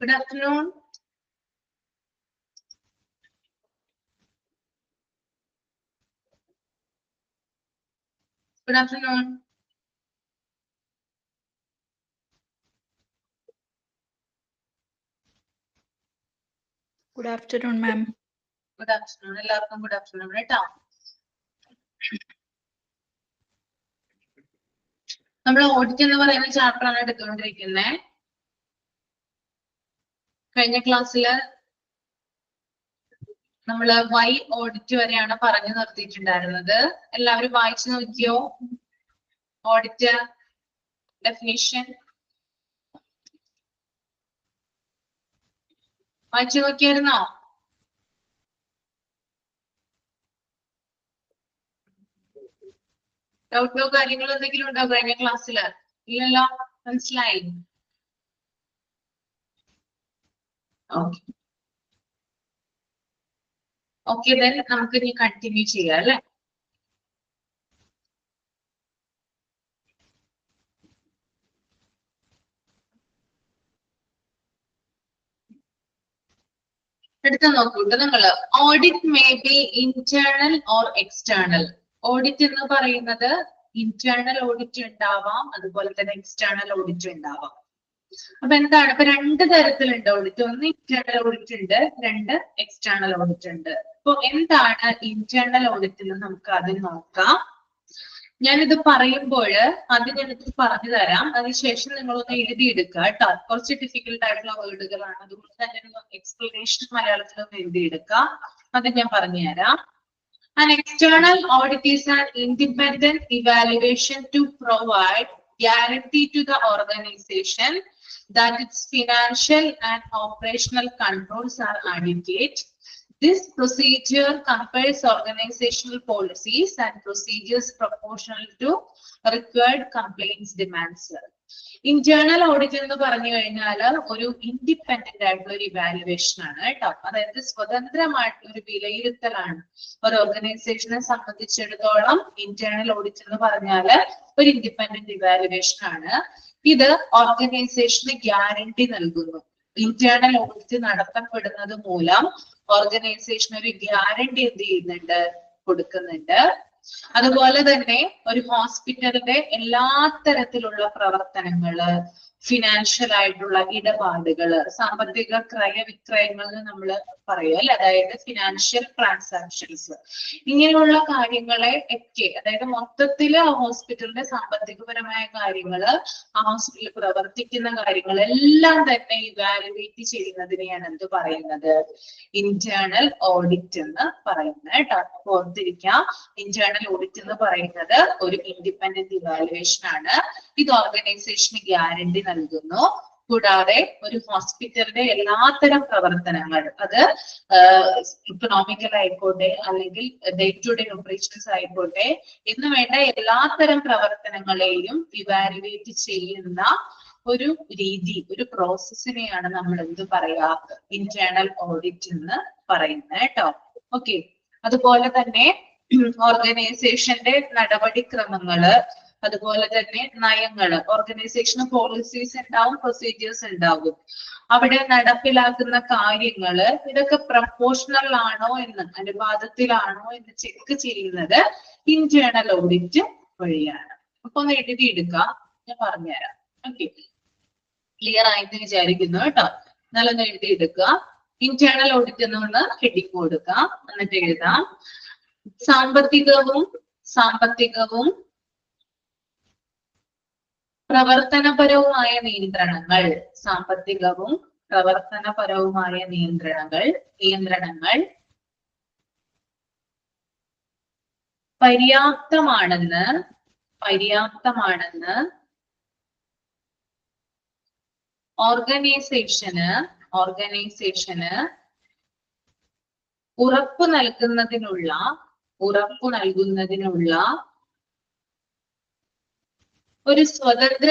Good afternoon. Good afternoon. Good afternoon, ma'am. Good afternoon. എല്ലാവർക്കും good afternoon കേട്ടോ. നമ്മൾ audit എന്ന് പറയുന്ന ചാപ്റ്റർ ആണ് എടുത്തുകൊണ്ടിരിക്കുന്നത്. കഴിഞ്ഞ ക്ലാസ്സിൽ നമ്മൾ വൈ ഓഡിറ്റ് വരെയാണ് പറഞ്ഞു നിർത്തിയിട്ടുണ്ടായിരുന്നത്. എല്ലാവരും വായിച്ചു നോക്കിയോ? ഓഡിറ്റ് ഡെഫിനിഷൻ വായിച്ചു നോക്കിയായിരുന്നോ? ഡൗട്ടോ കാര്യങ്ങളോ എന്തെങ്കിലും ഉണ്ടോ കഴിഞ്ഞ ക്ലാസ്സിൽ? ഇല്ലല്ലോ, മനസ്സിലായി? ഓക്കെ ഓക്കെ, ദെൻ നമുക്ക് ഇനി കണ്ടിന്യൂ ചെയ്യാം അല്ലെ? എടുത്ത് നോക്കൂട്ടോ നിങ്ങള്. Audit may be internal or external. Audit എന്ന് പറയുന്നത് ഇന്റേണൽ ഓഡിറ്റ് ഉണ്ടാവാം, അതുപോലെ തന്നെ എക്സ്റ്റേണൽ ഓഡിറ്റ് ഉണ്ടാവാം. അപ്പൊ എന്താണ്, ഇപ്പൊ രണ്ട് തരത്തിലുണ്ട് ഓഡിറ്റ്. ഒന്ന് ഇന്റേണൽ ഓഡിറ്റ് ഉണ്ട്, രണ്ട് എക്സ്റ്റേണൽ ഓഡിറ്റ് ഉണ്ട്. അപ്പൊ എന്താണ് ഇന്റേണൽ ഓഡിറ്റ് എന്ന് നമുക്ക് ആദ്യം നോക്കാം. ഞാനിത് പറയുമ്പോൾ ആദ്യം ഞാനിത് പറഞ്ഞു തരാം, അതിനുശേഷം നിങ്ങളൊന്ന് എഴുതിയെടുക്കുക കേട്ടോ. കുറച്ച് ഡിഫിക്കൽട്ട് ആയിട്ടുള്ള വേർഡുകളാണ്, അതുകൊണ്ട് തന്നെ എക്സ്പ്ലനേഷൻ മലയാളത്തിലൊന്ന് എഴുതിയെടുക്കുക. അത് ഞാൻ പറഞ്ഞുതരാം. An external audit is an independent evaluation to provide guarantee to the organization that its financial and operational controls are adequate. This procedure compares organizational policies and procedures proportional to required compliance demands. Internal audit എന്ന് പറഞ്ഞു കഴിഞ്ഞാൽ ഒരു independent ആയിട്ടുള്ള ഒരു evaluation ആണ് കേട്ടോ. അതായത് സ്വതന്ത്രമായിട്ടുള്ള ഒരു വിലയിരുത്തലാണ്. ഒരു ഓർഗനൈസേഷനെ സംബന്ധിച്ചിടത്തോളം ഇന്റേണൽ ഓഡിറ്റ് എന്ന് പറഞ്ഞാൽ ഒരു ഇൻഡിപെൻഡന്റ് ഇവാലുവേഷൻ ആണ്. ഇത് ഓർഗനൈസേഷന് ഗ്യാരണ്ടി നൽകുന്നു. ഇന്റേണൽ ഓഡിറ്റ് നടത്തപ്പെടുന്നത് മൂലം ഓർഗനൈസേഷൻ ഒരു ഗ്യാരണ്ടി എന്ത് ചെയ്യുന്നുണ്ട്, കൊടുക്കുന്നുണ്ട്. അതുപോലെ തന്നെ ഒരു ഹോസ്പിറ്റലിന്റെ എല്ലാ തരത്തിലുള്ള പ്രവർത്തനങ്ങള്, ഫിനാൻഷ്യൽ ആയിട്ടുള്ള ഇടപാടുകള്, സാമ്പത്തിക ക്രയവിക്രയങ്ങൾ നമ്മൾ പറയും അല്ലെ, അതായത് ഫിനാൻഷ്യൽ ട്രാൻസാക്ഷൻസ്, ഇങ്ങനെയുള്ള കാര്യങ്ങളെ ഒക്കെ, അതായത് മൊത്തത്തില് ആ ഹോസ്പിറ്റലിന്റെ സാമ്പത്തികപരമായ കാര്യങ്ങള്, ആ ഹോസ്പിറ്റലിൽ പ്രവർത്തിക്കുന്ന കാര്യങ്ങളെല്ലാം തന്നെ ഇവാലുവേറ്റ് ചെയ്യുന്നതിനെയാണ് എന്ത് പറയുന്നത്, ഇന്റേണൽ ഓഡിറ്റ് എന്ന് പറയുന്നത് കേട്ടോ. ഓർത്തിരിക്കാം, ഇന്റേണൽ ഓഡിറ്റ് എന്ന് പറയുന്നത് ഒരു ഇൻഡിപെൻഡന്റ് ഇവാലുവേഷൻ ആണ്. ഇത് ഓർഗനൈസേഷന് ഗ്യാരണ്ടി നൽകുന്നു. കൂടാതെ ഒരു ഹോസ്പിറ്റലിന്റെ എല്ലാത്തരം പ്രവർത്തനങ്ങൾ, അത് ഇക്കണോമിക്കൽ ആയിക്കോട്ടെ അല്ലെങ്കിൽ ഡേ ടു ഡേ ഓപ്പറേഷൻസ് ആയിക്കോട്ടെ, എന്ന് വേണ്ട എല്ലാത്തരം പ്രവർത്തനങ്ങളെയും ഇവാലുവേറ്റ് ചെയ്യുന്ന ഒരു രീതി, ഒരു പ്രോസസ്സിനെയാണ് നമ്മൾ എന്ത് പറയാ, ഇന്റേണൽ ഓഡിറ്റ് എന്ന് പറയുന്നത് കേട്ടോ. ഓക്കെ, അതുപോലെ തന്നെ ഓർഗനൈസേഷന്റെ നടപടിക്രമങ്ങള്, അതുപോലെ തന്നെ നയങ്ങള്, ഓർഗനൈസേഷന് പോളിസീസ് ഉണ്ടാവും, പ്രൊസീജിയേഴ്സ് ഉണ്ടാവും. അവിടെ നടപ്പിലാക്കുന്ന കാര്യങ്ങള് ഇതൊക്കെ പ്രൊപ്പോർഷണൽ ആണോ എന്ന്, അനുപാതത്തിലാണോ എന്ന് ചെക്ക് ചെയ്യുന്നത് ഇന്റേണൽ ഓഡിറ്റ് വഴിയാണ്. അപ്പൊ ഒന്ന് എഴുതിയെടുക്കാം, ഞാൻ പറഞ്ഞുതരാം. ഓക്കെ, ക്ലിയർ ആയിട്ട് വിചാരിക്കുന്നു കേട്ടോ. എന്നാലൊന്ന് എഴുതിയെടുക്കുക. ഇന്റേണൽ ഓഡിറ്റ് എന്നൊന്ന് ഹെഡിങ് കൊടുക്കാം, എന്നിട്ട് എഴുതാം സാമ്പത്തികവും പ്രവർത്തനപരവുമായ നിയന്ത്രണങ്ങൾ. സാമ്പത്തികവും പ്രവർത്തനപരവുമായ നിയന്ത്രണങ്ങൾ പര്യാപ്തമാണെന്ന് ഓർഗനൈസേഷന് ഉറപ്പു നൽകുന്നതിനുള്ള ഒരു സ്വതന്ത്ര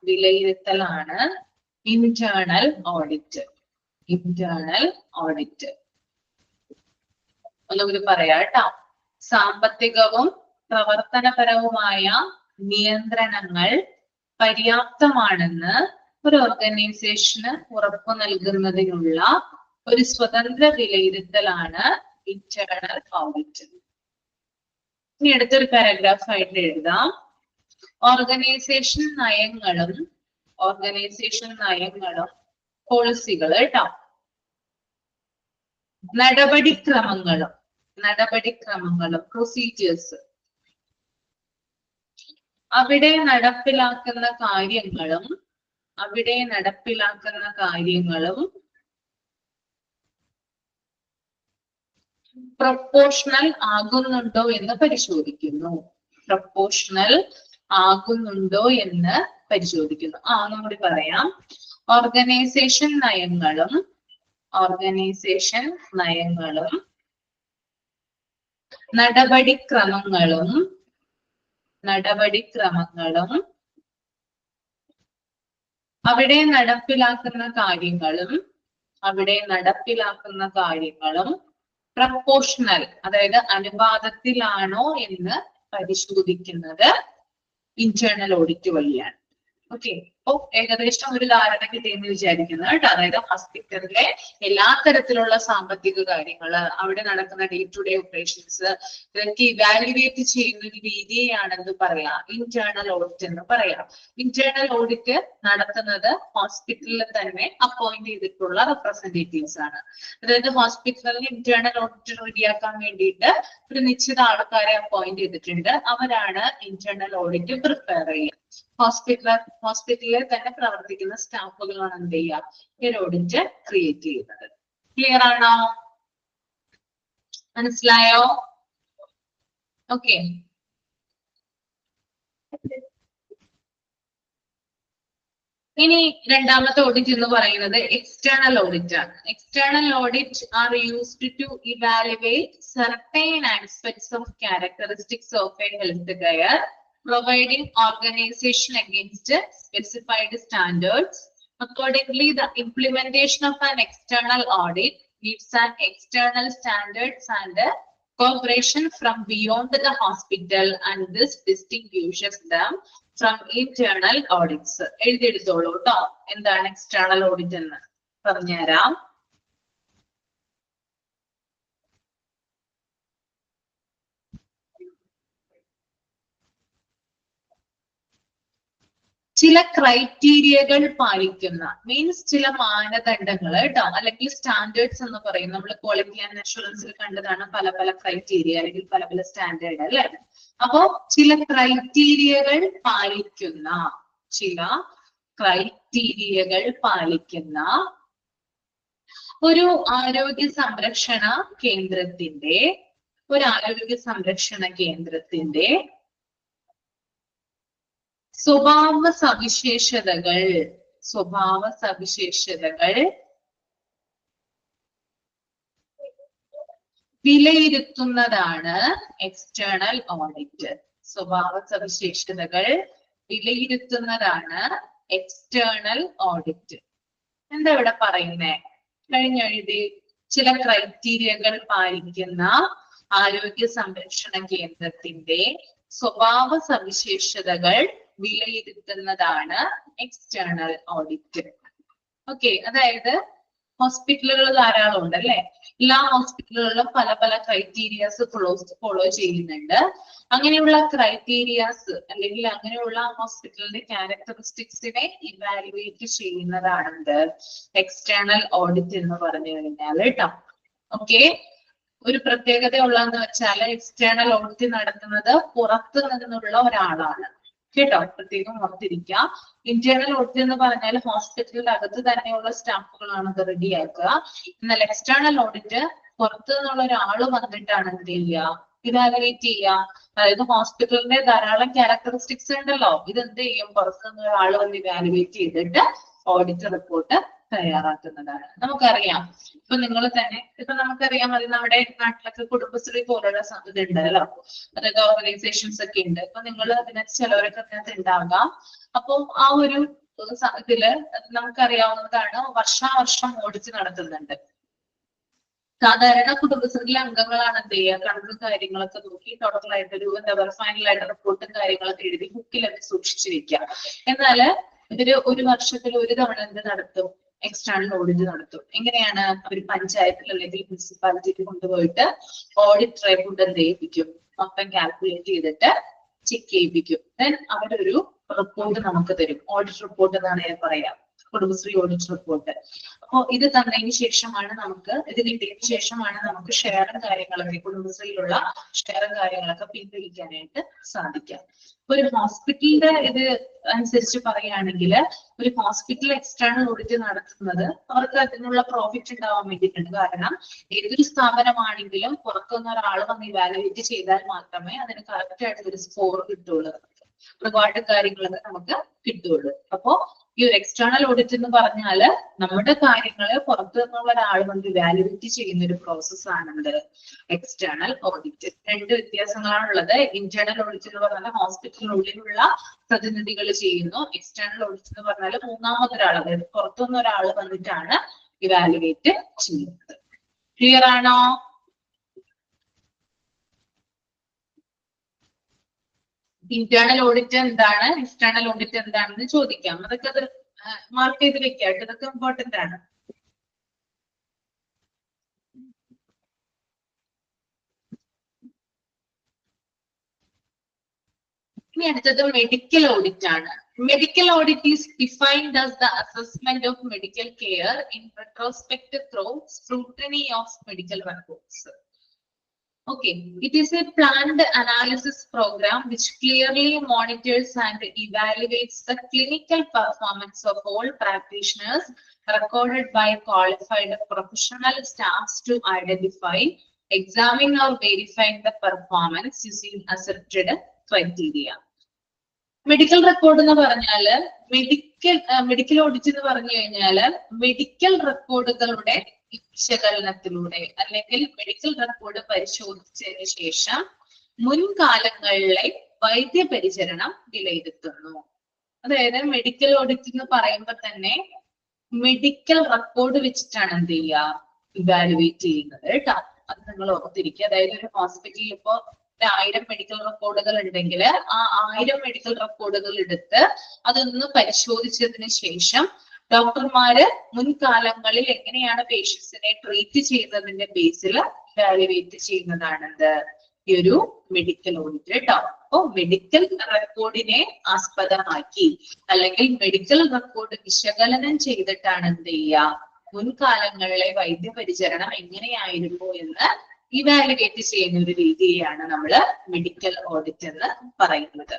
വിലയിരുത്തലാണ് ഇന്റേണൽ ഓഡിറ്റ്. ഒന്നുകൂടി പറയാം കേട്ടോ. സാമ്പത്തികവും പ്രവർത്തനപരവുമായ നിയന്ത്രണങ്ങൾ പര്യാപ്തമാണെന്ന് ഒരു ഓർഗനൈസേഷന് ഉറപ്പു നൽകുന്നതിനുള്ള ഒരു സ്വതന്ത്ര വിലയിരുത്തലാണ് ഇന്റേണൽ ഓഡിറ്റ്. ഇനി അടുത്തൊരു പാരഗ്രാഫ് ആയിട്ട് എഴുതാം. ഓർഗനൈസേഷൻ നയങ്ങളും പോളിസികൾ കേട്ടോ, നടപടിക്രമങ്ങളും പ്രൊസീജിയേഴ്സ്, അവിടെ നടപ്പിലാക്കുന്ന കാര്യങ്ങളും പ്രൊപ്പോർഷണൽ ആകുന്നുണ്ടോ എന്ന് പരിശോധിക്കുന്നു. ഒന്നുകൂടി പറയാം. ഓർഗനൈസേഷൻ നയങ്ങളും നടപടിക്രമങ്ങളും അവിടെ നടപ്പിലാക്കുന്ന കാര്യങ്ങളും പ്രൊപ്പോർഷണൽ, അതായത് അനുപാതത്തിലാണോ എന്ന് പരിശോധിക്കുന്നത് ഇന്റേണൽ ഓഡിറ്റ് വഴിയാണ്. ഓക്കെ, അപ്പൊ ഏകദേശം ഒരു ധാരണ കിട്ടിയെന്ന് വിചാരിക്കുന്നത് കേട്ടോ. അതായത് ഹോസ്പിറ്റലിലെ എല്ലാ തരത്തിലുള്ള സാമ്പത്തിക കാര്യങ്ങള്, അവിടെ നടക്കുന്ന ഡേ ടു ഡേ ഓപ്പറേഷൻസ്, ഇതൊക്കെ ഇവാലുവേറ്റ് ചെയ്യുന്ന ഒരു രീതിയെയാണെന്ന് പറയാം ഇന്റേണൽ ഓഡിറ്റ് എന്ന് പറയാം. ഇന്റേണൽ ഓഡിറ്റ് നടത്തുന്നത് ഹോസ്പിറ്റലിൽ തന്നെ അപ്പോയിന്റ് ചെയ്തിട്ടുള്ള റെപ്രസെന്റേറ്റീവ്സ് ആണ്. അതായത് ഹോസ്പിറ്റലിൽ ഇന്റേണൽ ഓഡിറ്റ് റെഡിയാക്കാൻ വേണ്ടിയിട്ട് ഒരു നിശ്ചിത ആൾക്കാരെ അപ്പോയിന്റ് ചെയ്തിട്ടുണ്ട്. അവരാണ് ഇന്റേണൽ ഓഡിറ്റ് പ്രിപ്പയർ ചെയ്യുക. ഹോസ്പിറ്റലിൽ തന്നെ പ്രവർത്തിക്കുന്ന സ്റ്റാഫുകളാണ് എന്ത് ചെയ്യുക, ഈ ഓഡിറ്റ് ക്രിയേറ്റ് ചെയ്യുന്നത്. ക്ലിയർ ആണോ? മനസ്സിലായോ? ഓക്കെ. ഇനി രണ്ടാമത്തെ ഓഡിറ്റ് എന്ന് പറയുന്നത് എക്സ്റ്റേണൽ ഓഡിറ്റ് ആണ്. External audit are used to evaluate certain aspects of characteristics of a health care, providing organization against specified standards. Accordingly, the implementation of an external audit needs an external standards and cooperation from beyond the hospital, and this distinguishes them from internal audits. എഴുതിയെടുത്തോളൂ കേട്ടോ, എന്താണ് external audit എന്ന് പറഞ്ഞുതരാം. ചില ക്രൈറ്റീരിയകൾ പാലിക്കുന്ന, means ചില മാനദണ്ഡങ്ങൾ കേട്ടോ, അല്ലെങ്കിൽ സ്റ്റാൻഡേർഡ്സ് എന്ന് പറയും. നമ്മൾ ക്വാളിറ്റി ആൻഡ് അഷുറൻസിൽ കണ്ടതാണ് പല പല ക്രൈറ്റീരിയ അല്ലെങ്കിൽ പല പല സ്റ്റാൻഡേർഡ് അല്ലെ. അപ്പോ ചില ക്രൈറ്റീരിയകൾ പാലിക്കുന്ന ഒരു ആരോഗ്യ സംരക്ഷണ കേന്ദ്രത്തിന്റെ സ്വഭാവ സവിശേഷതകൾ വിലയിരുത്തുന്നതാണ് എക്സ്റ്റേണൽ ഓഡിറ്റ്. External audit. എന്താ ഇവിടെ പറയുന്നേ? കഴിഞ്ഞെഴുതി. ചില ക്രൈറ്റീരിയകൾ പാലിക്കുന്ന ആരോഗ്യ സംരക്ഷണ കേന്ദ്രത്തിന്റെ സ്വഭാവ സവിശേഷതകൾ വിലയിരുത്തുന്നതാണ് എക്സ്റ്റേണൽ ഓഡിറ്റ്. ഓക്കെ, അതായത് ഹോസ്പിറ്റലുകൾ ധാരാളം ഉണ്ട് അല്ലെ. എല്ലാ ഹോസ്പിറ്റലുകളിലും പല പല ക്രൈറ്റീരിയാസ് ഫോളോ ചെയ്യുന്നുണ്ട്. അങ്ങനെയുള്ള ക്രൈറ്റീരിയാസ് അല്ലെങ്കിൽ അങ്ങനെയുള്ള ഹോസ്പിറ്റലിന്റെ ക്യാരക്ടറിസ്റ്റിക്സിനെ ഇവാലുവേറ്റ് ചെയ്യുന്നതാണ് എക്സ്റ്റേണൽ ഓഡിറ്റ് എന്ന് പറഞ്ഞു കഴിഞ്ഞാൽ കേട്ടോ. ഓക്കെ, ഒരു പ്രത്യേകത ഉള്ളതെന്ന് വെച്ചാൽ എക്സ്റ്റേണൽ ഓഡിറ്റ് നടത്തുന്നത് പുറത്തു നിന്നുള്ള ഒരാളാണ് കേട്ടോ, പ്രത്യേകം ഓർത്തിരിക്കുക. ഇന്റേണൽ ഓഡിറ്റ് എന്ന് പറഞ്ഞാൽ ഹോസ്പിറ്റലിന്റെ അകത്ത് തന്നെയുള്ള സ്റ്റാഫുകളാണ് അത് റെഡിയാക്കുക. എന്നാൽ എക്സ്റ്റേണൽ ഓഡിറ്റ് പുറത്തു നിന്നുള്ള ഒരാള് വന്നിട്ടാണ് എന്ത് ചെയ്യുക, ഇവാലുവേറ്റ് ചെയ്യുക. അതായത് ഹോസ്പിറ്റലിന്റെ ധാരാളം ക്യാരക്ടറിസ്റ്റിക്സ് ഉണ്ടല്ലോ, ഇതെന്ത് ചെയ്യും, പുറത്തു നിന്ന് ഒരാള് വന്ന് ഇവാലുവേറ്റ് ചെയ്തിട്ട് ഓഡിറ്റ് റിപ്പോർട്ട് തയ്യാറാക്കുന്നതാണ്. നമുക്കറിയാം, ഇപ്പൊ നിങ്ങൾ തന്നെ നമുക്കറിയാം, അത് നമ്മുടെ നാട്ടിലൊക്കെ കുടുംബശ്രീ പോലുള്ള സാധ്യത ഉണ്ടല്ലോ, അതായത് ഓർഗനൈസേഷൻസ് ഒക്കെ ഉണ്ട്. അപ്പൊ നിങ്ങൾ അതിനകത്ത് ചിലവരൊക്കെ അതിനകത്ത് ഉണ്ടാകാം. അപ്പൊ ആ ഒരു ഇതില് നമുക്കറിയാവുന്നതാണ്, വർഷാവർഷം ഓഡിറ്റ് നടത്തുന്നുണ്ട്. സാധാരണ കുടുംബശ്രീയിലെ അംഗങ്ങളാണ് എന്ത് ചെയ്യുക, കണക്കും കാര്യങ്ങളൊക്കെ നോക്കി ടോട്ടലായിട്ട് ഒരു എന്താ പറയുക ഫൈനലായിട്ട് റിപ്പോർട്ടും കാര്യങ്ങളൊക്കെ എഴുതി ബുക്കിലൊക്കെ സൂക്ഷിച്ചു വെക്കുക. എന്നാല് ഇവര് ഒരു വർഷത്തിൽ ഒരു തവണ എന്ത് നടത്തും, എക്സ്റ്റേണൽ ഓഡിറ്റ് നടത്തും. എങ്ങനെയാണ്, അവർ പഞ്ചായത്തിൽ അല്ലെങ്കിൽ മുനിസിപ്പാലിറ്റിയിൽ കൊണ്ടുപോയിട്ട് ഓഡിറ്ററെ കൊണ്ട് എന്ത് ചെയ്യിപ്പിക്കും, മൊത്തം കാൽക്കുലേറ്റ് ചെയ്തിട്ട് ചെക്ക് ചെയ്യിപ്പിക്കും. ദെൻ അവരൊരു റിപ്പോർട്ട് നമുക്ക് തരും. ഓഡിറ്റ് റിപ്പോർട്ട് എന്നാണ് ഞാൻ പറയാം, കുടുംബശ്രീ ഓഡിറ്റ് റിപ്പോർട്ട്. അപ്പോ ഇത് തന്നതിന് ശേഷമാണ് നമുക്ക്, ഇത് കിട്ടിയതിന് ശേഷമാണ് നമുക്ക് ഷെയറും കാര്യങ്ങളൊക്കെ, കുടുംബശ്രീയിലുള്ള ഷെയറും കാര്യങ്ങളൊക്കെ പിൻവലിക്കാനായിട്ട് സാധിക്കാം. ഇപ്പൊ ഒരു ഹോസ്പിറ്റലിന്റെ ഇത് അനുസരിച്ച് പറയുകയാണെങ്കിൽ, ഒരു ഹോസ്പിറ്റൽ എക്സ്റ്റേണൽ ഓഡിറ്റ് നടത്തുന്നത് അവർക്ക് അതിനുള്ള പ്രോഫിറ്റ് ഉണ്ടാവാൻ വേണ്ടിയിട്ടുണ്ട്. കാരണം ഏതൊരു സ്ഥാപനമാണെങ്കിലും പുറത്തുനിന്ന് ഒരാൾ വന്ന് ഇവാലുവേറ്റ് ചെയ്താൽ മാത്രമേ അതിന് കറക്റ്റ് ആയിട്ട് ഒരു സ്കോർ കിട്ടുള്ളൂ, റിവാർഡ് കാര്യങ്ങളൊക്കെ നമുക്ക് കിട്ടുള്ളൂ. അപ്പോ ഈ ഒരു എക്സ്റ്റേണൽ ഓഡിറ്റ് എന്ന് പറഞ്ഞാല് നമ്മുടെ കാര്യങ്ങള് പുറത്തു നിന്നുള്ള ഒരാൾ വന്ന് ഇവാലുവേറ്റ് ചെയ്യുന്ന ഒരു പ്രോസസ് ആണത് എക്സ്റ്റേണൽ ഓഡിറ്റ്. രണ്ട് വ്യത്യാസങ്ങളാണുള്ളത്. ഇന്റേണൽ ഓഡിറ്റ് എന്ന് പറഞ്ഞാൽ ഹോസ്പിറ്റലിനുള്ളിലുള്ള പ്രതിനിധികൾ ചെയ്യുന്നു. എക്സ്റ്റേണൽ ഓഡിറ്റ് എന്ന് പറഞ്ഞാൽ മൂന്നാമതൊരാൾ, അതായത് പുറത്തുനിന്ന് ഒരാൾ വന്നിട്ടാണ് ഇവാലുവേറ്റ് ചെയ്യുന്നത്. ക്ലിയർ ആണോ? ഇന്റേണൽ ഓഡിറ്റ് എന്താണ്, എക്സ്റ്റേണൽ ഓഡിറ്റ് എന്താണെന്ന് ചോദിക്കാം. അതൊക്കെ അത് മാർക്ക് ചെയ്ത് വെക്കാം. ഇതൊക്കെ ഇമ്പോർട്ടന്റ് ആണ്. ഇനി അടുത്തത് മെഡിക്കൽ ഓഡിറ്റ് ആണ്. Medical audit is defined as the assessment of medical care in retrospect through scrutiny of medical records. Okay, it is a planned analysis program which clearly monitors and evaluates the clinical performance of all practitioners recorded by qualified professional staffs to identify, examine or verify the performance using accepted criteria. Medical record എന്ന് പറഞ്ഞാല് medical audit എന്ന് പറഞ്ഞു കഴിഞ്ഞാല് medical റെക്കോർഡുകളുടെ വിശകലനത്തിലൂടെ അല്ലെങ്കിൽ medical record പരിശോധിച്ചതിന് ശേഷം മുൻകാലങ്ങളിലെ വൈദ്യപരിചരണം വിലയിരുത്തുന്നു. അതായത് മെഡിക്കൽ ഓഡിറ്റ് എന്ന് പറയുമ്പോൾ തന്നെ മെഡിക്കൽ റെക്കോർഡ് വെച്ചിട്ടാണ് എന്ത് ചെയ്യുക, ഇവാലുവേറ്റ് ചെയ്യുന്നത് കേട്ടോ. അത് നിങ്ങൾ ഓർത്തിരിക്കുക. അതായത് ഒരു ഹോസ്പിറ്റലിൽ ഇപ്പോ 1000 മെഡിക്കൽ റെക്കോർഡുകൾ ഉണ്ടെങ്കിൽ ആ 1000 മെഡിക്കൽ റെക്കോർഡുകൾ എടുത്ത് അതൊന്ന് പരിശോധിച്ചതിന് ശേഷം ഡോക്ടർമാര് മുൻകാലങ്ങളിൽ എങ്ങനെയാണ് പേഷ്യൻസിനെ ട്രീറ്റ് ചെയ്യുന്നതിന്റെ ബേസിൽ ഇവാലുവേറ്റ് ചെയ്യുന്നതാണെന്ത് ഈ ഒരു മെഡിക്കൽ ഓഡിറ്റ് കേട്ടോ. അപ്പോ മെഡിക്കൽ റെക്കോർഡിനെ ആസ്പദമാക്കി അല്ലെങ്കിൽ മെഡിക്കൽ റെക്കോർഡ് വിശകലനം ചെയ്തിട്ടാണ് എന്ത് ചെയ്യുക, മുൻകാലങ്ങളിലെ വൈദ്യപരിചരണം എങ്ങനെയായിരുന്നു എന്ന് ഇവാലുവേറ്റ് ചെയ്യുന്ന ഒരു രീതിയാണ് നമ്മൾ മെഡിക്കൽ ഓഡിറ്റ് എന്ന് പറയുന്നത്.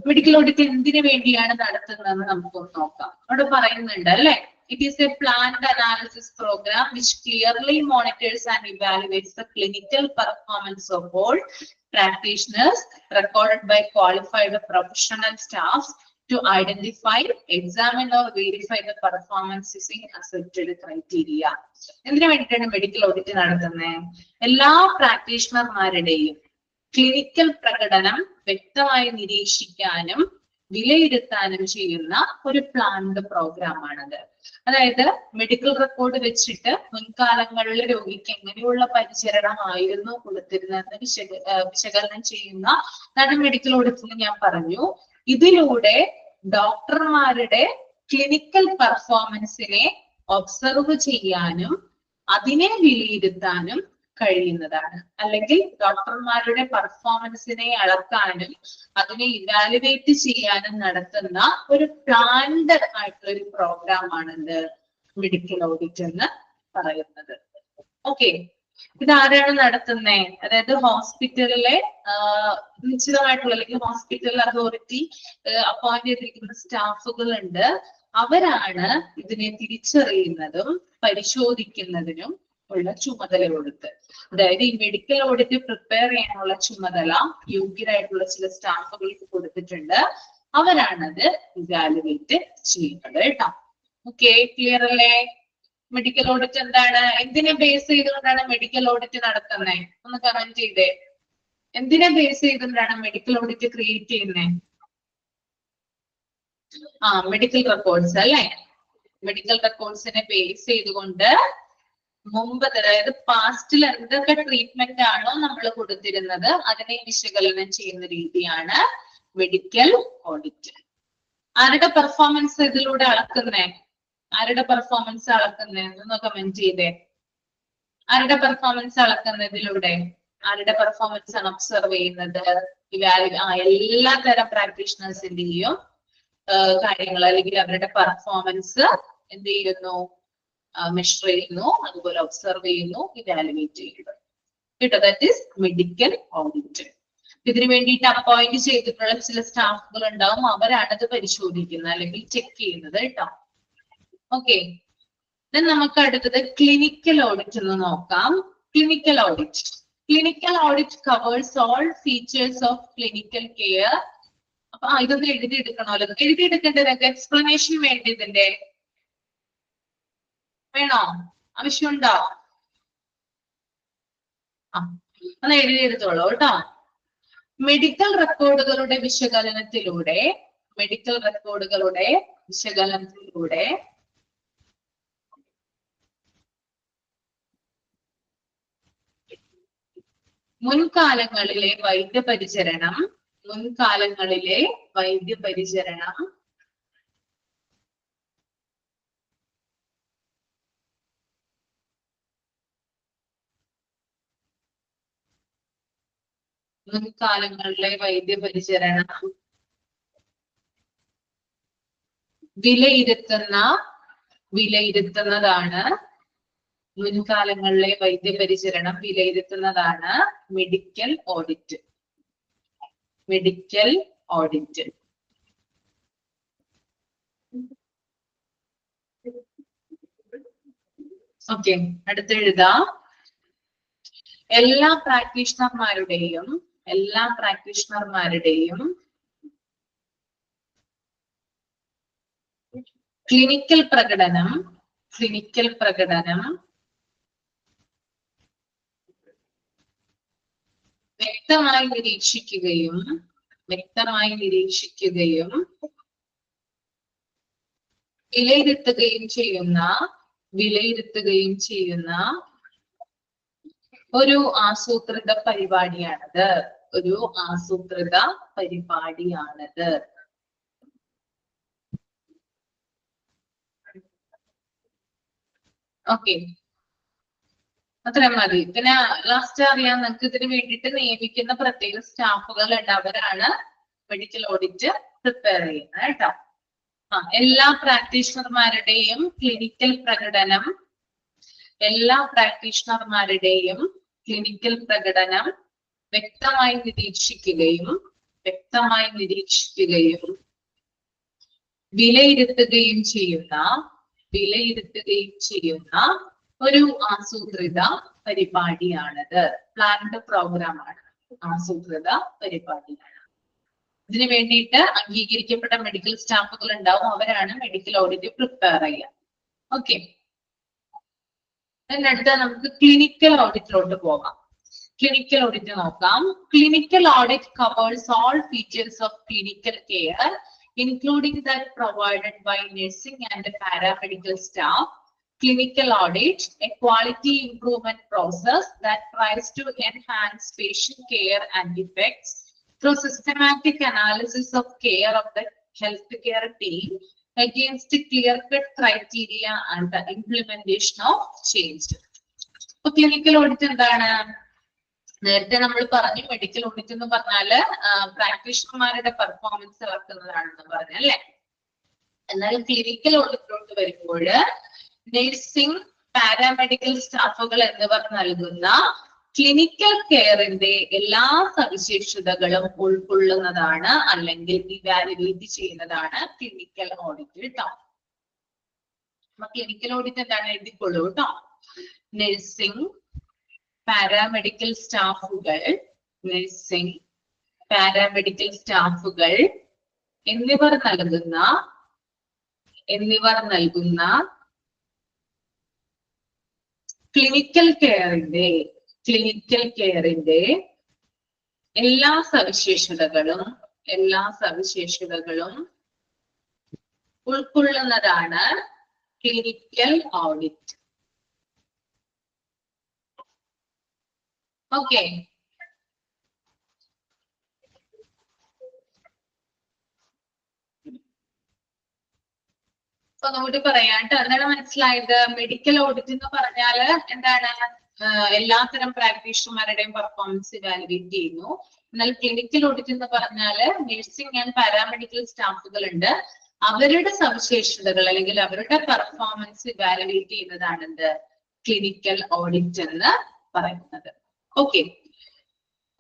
മെഡിക്കൽ ഓഡിറ്റ് എന്തിനു വേണ്ടിയാണ് നടത്തുന്നതെന്ന് നമുക്കൊന്ന് നോക്കാം. അവിടെ പറയുന്നുണ്ട് അല്ലെ, it is a planned analysis program which clearly monitors and evaluates the clinical performance of all practitioners recorded by qualified professional staffs to identify, examine or verify the performance using accepted criteria. എന്തിനു വേണ്ടിയിട്ടാണ് medical audit നടത്തുന്നത്? എല്ലാ പ്രാക്ടീഷണർമാരുടെയും clinical പ്രകടനം വ്യക്തമായി നിരീക്ഷിക്കാനും വിലയിരുത്താനും ചെയ്യുന്ന ഒരു പ്ലാൻഡ് പ്രോഗ്രാം ആണത്. അതായത് മെഡിക്കൽ റെക്കോർഡ് വെച്ചിട്ട് മുൻകാലങ്ങളിൽ രോഗിക്ക് എങ്ങനെയുള്ള പരിചരണമായിരുന്നു കൊടുത്തിരുന്നതെന്ന് വിശകലനം ചെയ്യുന്ന മെഡിക്കൽ ഓഡിറ്റ് ഞാൻ പറഞ്ഞു. ഇതിലൂടെ ഡോക്ടർമാരുടെ ക്ലിനിക്കൽ പെർഫോമൻസിനെ ഒബ്സർവ് ചെയ്യാനും അതിനെ വിലയിരുത്താനും കഴിയുന്നതാണ്. അല്ലെങ്കിൽ ഡോക്ടർമാരുടെ പെർഫോമൻസിനെ അളക്കാനും അതിനെ ഇവാലുവേറ്റ് ചെയ്യാനും നടത്തുന്ന ഒരു പ്ലാൻഡ് ആയിട്ടുള്ള ഒരു പ്രോഗ്രാം ആണെന്ത് മെഡിക്കൽ ഓഡിറ്റ് എന്ന് പറയുന്നത്. ഓക്കെ, ഇതാരാണ് നടത്തുന്നത്? അതായത് ഹോസ്പിറ്റലിലെ നിശ്ചിതമായിട്ടുള്ള അല്ലെങ്കിൽ ഹോസ്പിറ്റൽ അതോറിറ്റി അപ്പോയിന്റ് ചെയ്തിരിക്കുന്ന സ്റ്റാഫുകൾ ഉണ്ട്. അവരാണ് ഇതിനെ തിരിച്ചറിയുന്നതും പരിശോധിക്കുന്നതിനും ഉള്ള ചുമതലയുള്ളത്. അതായത് ഈ മെഡിക്കൽ ഓഡിറ്റ് പ്രിപ്പയർ ചെയ്യാനുള്ള ചുമതല യോഗ്യരായിട്ടുള്ള ചില സ്റ്റാഫുകൾക്ക് കൊടുത്തിട്ടുണ്ട്. അവരാണത് ഇവാലുവേറ്റ് ചെയ്യുന്നത് കേട്ടോ. ഓക്കെ, ക്ലിയർ അല്ലേ? മെഡിക്കൽ ഓഡിറ്റ് എന്താണ്, എന്തിനെ ബേസ് ചെയ്തുകൊണ്ടാണ് മെഡിക്കൽ ഓഡിറ്റ് നടത്തുന്നത്? ഒന്ന് കമന്റ് ചെയ്തേ. എന്തിനെ ബേസ് ചെയ്തുകൊണ്ടാണ് മെഡിക്കൽ ഓഡിറ്റ് ക്രിയേറ്റ് ചെയ്യുന്നത്? മെഡിക്കൽ റെക്കോർഡ്സ് അല്ലെ. മെഡിക്കൽ റെക്കോർഡ്സിനെ ബേസ് ചെയ്തുകൊണ്ട് മുമ്പ് അതായത് പാസ്റ്റിൽ എന്തൊക്കെ ട്രീറ്റ്മെന്റ് ആണോ നമ്മൾ കൊടുത്തിരുന്നത് അതിനെ വിശകലനം ചെയ്യുന്ന രീതിയാണ് മെഡിക്കൽ ഓഡിറ്റ്. ആരുടെ പെർഫോമൻസ് ഇതിലൂടെ അളക്കുന്നേ? ആരുടെ പെർഫോമൻസ് അളക്കുന്നേ? ഒന്ന് കമന്റ് ചെയ്തേ. ആരുടെ പെർഫോമൻസ് അളക്കുന്നതിലൂടെ? ആരുടെ പെർഫോമൻസ് ആണ് ഒബ്സർവ് ചെയ്യുന്നത്? എല്ലാ തരം പ്രാക്ടീഷണേഴ്സിന്റെയും കാര്യങ്ങൾ അല്ലെങ്കിൽ അവരുടെ പെർഫോമൻസ് എന്ത് ചെയ്യുന്നു? മെഷർ ചെയ്യുന്നു, അതുപോലെ ഒബ്സർവ് ചെയ്യുന്നു, ഇവാലുവേറ്റ് ചെയ്യുന്നു. കേട്ടോ, ദാറ്റ് ഈസ് മെഡിക്കൽ ഓഡിറ്റ്. ഇതിനു വേണ്ടിയിട്ട് അപ്പോയിന്റ് ചെയ്തിട്ടുള്ള ചില സ്റ്റാഫുകൾ ഉണ്ടാവും, അവരാണത് പരിശോധിക്കുന്നത് അല്ലെങ്കിൽ ചെക്ക് ചെയ്യുന്നത്. കേട്ടോ, ഓക്കെ. നമുക്ക് അടുത്തത് ക്ലിനിക്കൽ ഓഡിറ്റ് എന്ന് നോക്കാം. Clinical audit. Clinical audit covers all features of clinical care. അപ്പൊ ഇതൊന്ന് എഴുതിയെടുക്കണമല്ലോ. എഴുതിയെടുക്കേണ്ടത് എക്സ്പ്ലനേഷൻ വേണ്ടി ഇതിന്റെ വേണോ? ആവശ്യമുണ്ടോ? ഒന്ന് എഴുതിയെടുത്തോളൂ കേട്ടോ. മെഡിക്കൽ റെക്കോർഡുകളുടെ വിശകലനത്തിലൂടെ മുൻകാലങ്ങളിലെ വൈദ്യപരിചരണം വിലയിരുത്തുന്നതാണ് മെഡിക്കൽ ഓഡിറ്റ്. ഓക്കെ, അടുത്തെഴുതാം. എല്ലാ പ്രാക്ടീഷണർമാരുടെയും ക്ലിനിക്കൽ പ്രകടനം വ്യക്തമായി നിരീക്ഷിക്കുകയും വിലയിരുത്തുകയും ചെയ്യുന്ന ഒരു ആസൂത്രിത പരിപാടിയാണത്. ഓക്കെ, അത്ര മതി. പിന്നെ ലാസ്റ്റ് അറിയാം, നിങ്ങൾക്ക് ഇതിന് വേണ്ടിയിട്ട് നിയമിക്കുന്ന പ്രത്യേക സ്റ്റാഫുകൾ ഉണ്ട്, അവരാണ് മെഡിക്കൽ ഓഡിറ്റ് പ്രിപ്പയർ ചെയ്യുന്നത്. കേട്ടോ, എല്ലാ പ്രാക്ടീഷണർമാരുടെയും ക്ലിനിക്കൽ പ്രകടനം വ്യക്തമായി നിരീക്ഷിക്കുകയും വിലയിരുത്തുകയും ചെയ്യുന്ന ഒരു ആസൂത്രിത പരിപാടിയാണത്. പ്ലാൻഡ് പ്രോഗ്രാം ആണ്, ആസൂത്രിത പരിപാടിയാണ്. ഇതിനു വേണ്ടിയിട്ട് അംഗീകരിക്കപ്പെട്ട മെഡിക്കൽ സ്റ്റാഫുകൾ ഉണ്ടാവും, അവരാണ് മെഡിക്കൽ ഓഡിറ്റ് പ്രിപ്പയർ ചെയ്യുക. ഓക്കെ, അടുത്ത നമുക്ക് ക്ലിനിക്കൽ ഓഡിറ്റിലോട്ട് പോകാം. ക്ലിനിക്കൽ ഓഡിറ്റ് നോക്കാം. Clinical audit covers all features of clinical care including that provided by nursing and paramedical staff. Clinical audit, a quality improvement process that tries to enhance patient care and effects through systematic analysis of care of the healthcare team against clear-cut criteria and the implementation of change. So, clinical audit എന്താണ്? നേരത്തെ നമ്മൾ പറഞ്ഞു medical audit എന്ന് പറഞ്ഞാല് പ്രാക്ടീഷണർമാരുടെ performance അളക്കുന്നതാണെന്ന് പറഞ്ഞു അല്ലെ. എന്നാൽ clinical ഓഡിറ്റിലോട്ട് വരുമ്പോൾ നഴ്സിംഗ്, പാരാമെഡിക്കൽ സ്റ്റാഫുകൾ എന്നിവർ നൽകുന്ന ക്ലിനിക്കൽ കെയറിന്റെ എല്ലാ സവിശേഷതകളും ഉൾക്കൊള്ളുന്നതാണ് അല്ലെങ്കിൽ ഇവാലുവേറ്റ് ചെയ്യുന്നതാണ് ക്ലിനിക്കൽ ഓഡിറ്റ്. കേട്ടോ, ക്ലിനിക്കൽ ഓഡിറ്റ് എന്താണ്? എഴുതിക്കൊള്ളൂ കേട്ടോ. നഴ്സിംഗ്, പാരാമെഡിക്കൽ സ്റ്റാഫുകൾ എന്നിവർ നൽകുന്ന ക്ലിനിക്കൽ കെയറിന്റെ എല്ലാ സവിശേഷതകളും ഉൾക്കൊള്ളുന്നതാണ് ക്ലിനിക്കൽ ഓഡിറ്റ്. ഓക്കെ. അപ്പൊ ഒന്നുകൂടി പറയാം കേട്ടോ. എന്താണ് മനസ്സിലായത്? മെഡിക്കൽ ഓഡിറ്റ് എന്ന് പറഞ്ഞാല് എന്താണ്? എല്ലാത്തരം പ്രാക്ടീഷണർമാരുടെയും പെർഫോമൻസ് ഇവാലുവേറ്റ് ചെയ്യുന്നു. എന്നാൽ ക്ലിനിക്കൽ ഓഡിറ്റ് എന്ന് പറഞ്ഞാല് നഴ്സിംഗ് ആൻഡ് പാരാമെഡിക്കൽ സ്റ്റാഫുകൾ ഉണ്ട്, അവരുടെ സവിശേഷതകൾ അല്ലെങ്കിൽ അവരുടെ പെർഫോമൻസ് ഇവാലുവേറ്റ് ചെയ്യുന്നതാണ് എന്ത്? ക്ലിനിക്കൽ ഓഡിറ്റ് എന്ന് പറയുന്നത്. ഓക്കെ.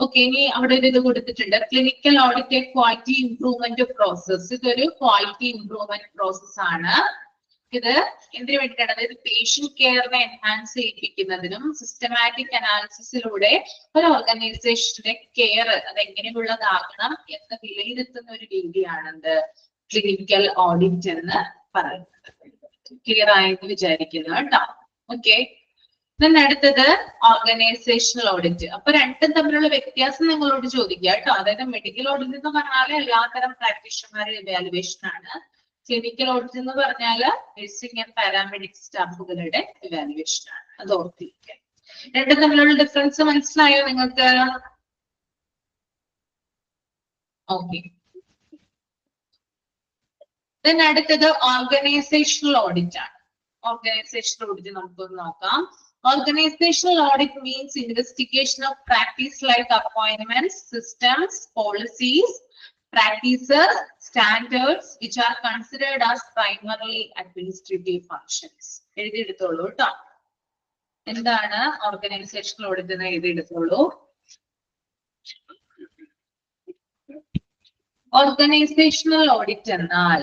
ഓക്കെ, ഇനി അവിടെ ഒരു ഇത് കൊടുത്തിട്ടുണ്ട്, clinical audit quality improvement process. ഇതൊരു ക്വാളിറ്റി ഇംപ്രൂവ്മെന്റ് പ്രോസസ് ആണ്. ഇത് എന്തിനു വേണ്ടിയിട്ടാണ്? അതായത് പേഷ്യന്റ് കെയറിനെ എൻഹാൻസ് ചെയ്യിപ്പിക്കുന്നതിനും സിസ്റ്റമാറ്റിക് അനാലിസിസിലൂടെ ഒരു ഓർഗനൈസേഷന്റെ കെയർ അത് എങ്ങനെയുള്ളതാകണം എന്ന് വിലയിരുത്തുന്ന ഒരു രീതിയാണെന്ത്? ക്ലിനിക്കൽ ഓഡിറ്റ് എന്ന് പറയുന്നത്. ക്ലിയർ ആയെന്ന് വിചാരിക്കുന്നു കേട്ടോ. ഓക്കെ. അടുത്തത് ഓർഗനൈസേഷണൽ ഓഡിറ്റ്. അപ്പൊ രണ്ടും തമ്മിലുള്ള വ്യത്യാസം നിങ്ങളോട് ചോദിക്കുക കേട്ടോ. അതായത് മെഡിക്കൽ ഓഡിറ്റ് എന്ന് പറഞ്ഞാൽ എല്ലാത്തരം പ്രാക്ടീഷണർമാരുടെ ഇവാലുവേഷൻ ആണ്. ക്ലിനിക്കൽ ഓഡിറ്റ് എന്ന് പറഞ്ഞാല് നഴ്സിംഗ് ആൻഡ് പാരാമെഡിക് സ്റ്റാഫുകളുടെ ഇവാലുവേഷൻ ആണ്. അത് ഓർത്തിരിക്കുക. രണ്ടും തമ്മിലുള്ള ഡിഫറൻസ് മനസ്സിലായോ നിങ്ങൾക്ക്? ഓക്കെ. അടുത്തത് ഓർഗനൈസേഷണൽ ഓഡിറ്റ് ആണ്. ഓർഗനൈസേഷണൽ ഓഡിറ്റ് നമുക്കൊന്ന് നോക്കാം. Organizational audit means investigation of practice like appointments, systems, policies, practices, standards which are considered as primarily administrative functions. എഴുതിയെടുത്തോളൂ കേട്ടോ. എന്താണ് ഓർഗനൈസേഷണൽ ഓഡിറ്റ് എന്ന് എഴുതിയെടുത്തോളൂ. ഓർഗനൈസേഷണൽ ഓഡിറ്റ് എന്നാൽ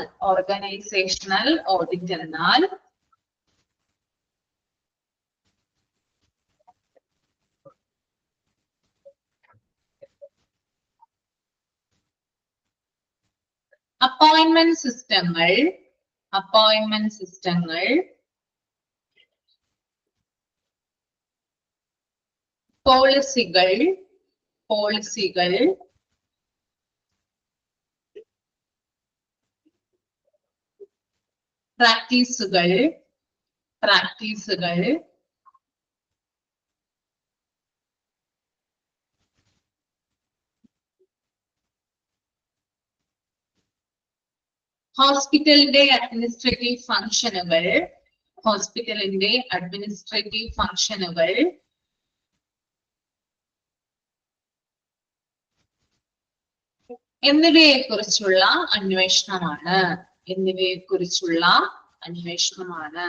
അപ്പോയിന്റ്മെന്റ് സിസ്റ്റങ്ങൾ, പോളിസികൾ, പ്രാക്ടീസുകൾ, ഹോസ്പിറ്റലിന്റെ അഡ്മിനിസ്ട്രേറ്റീവ് ഫംഗ്ഷനുകൾ, എന്നിവയെ കുറിച്ചുള്ള അന്വേഷണമാണ്.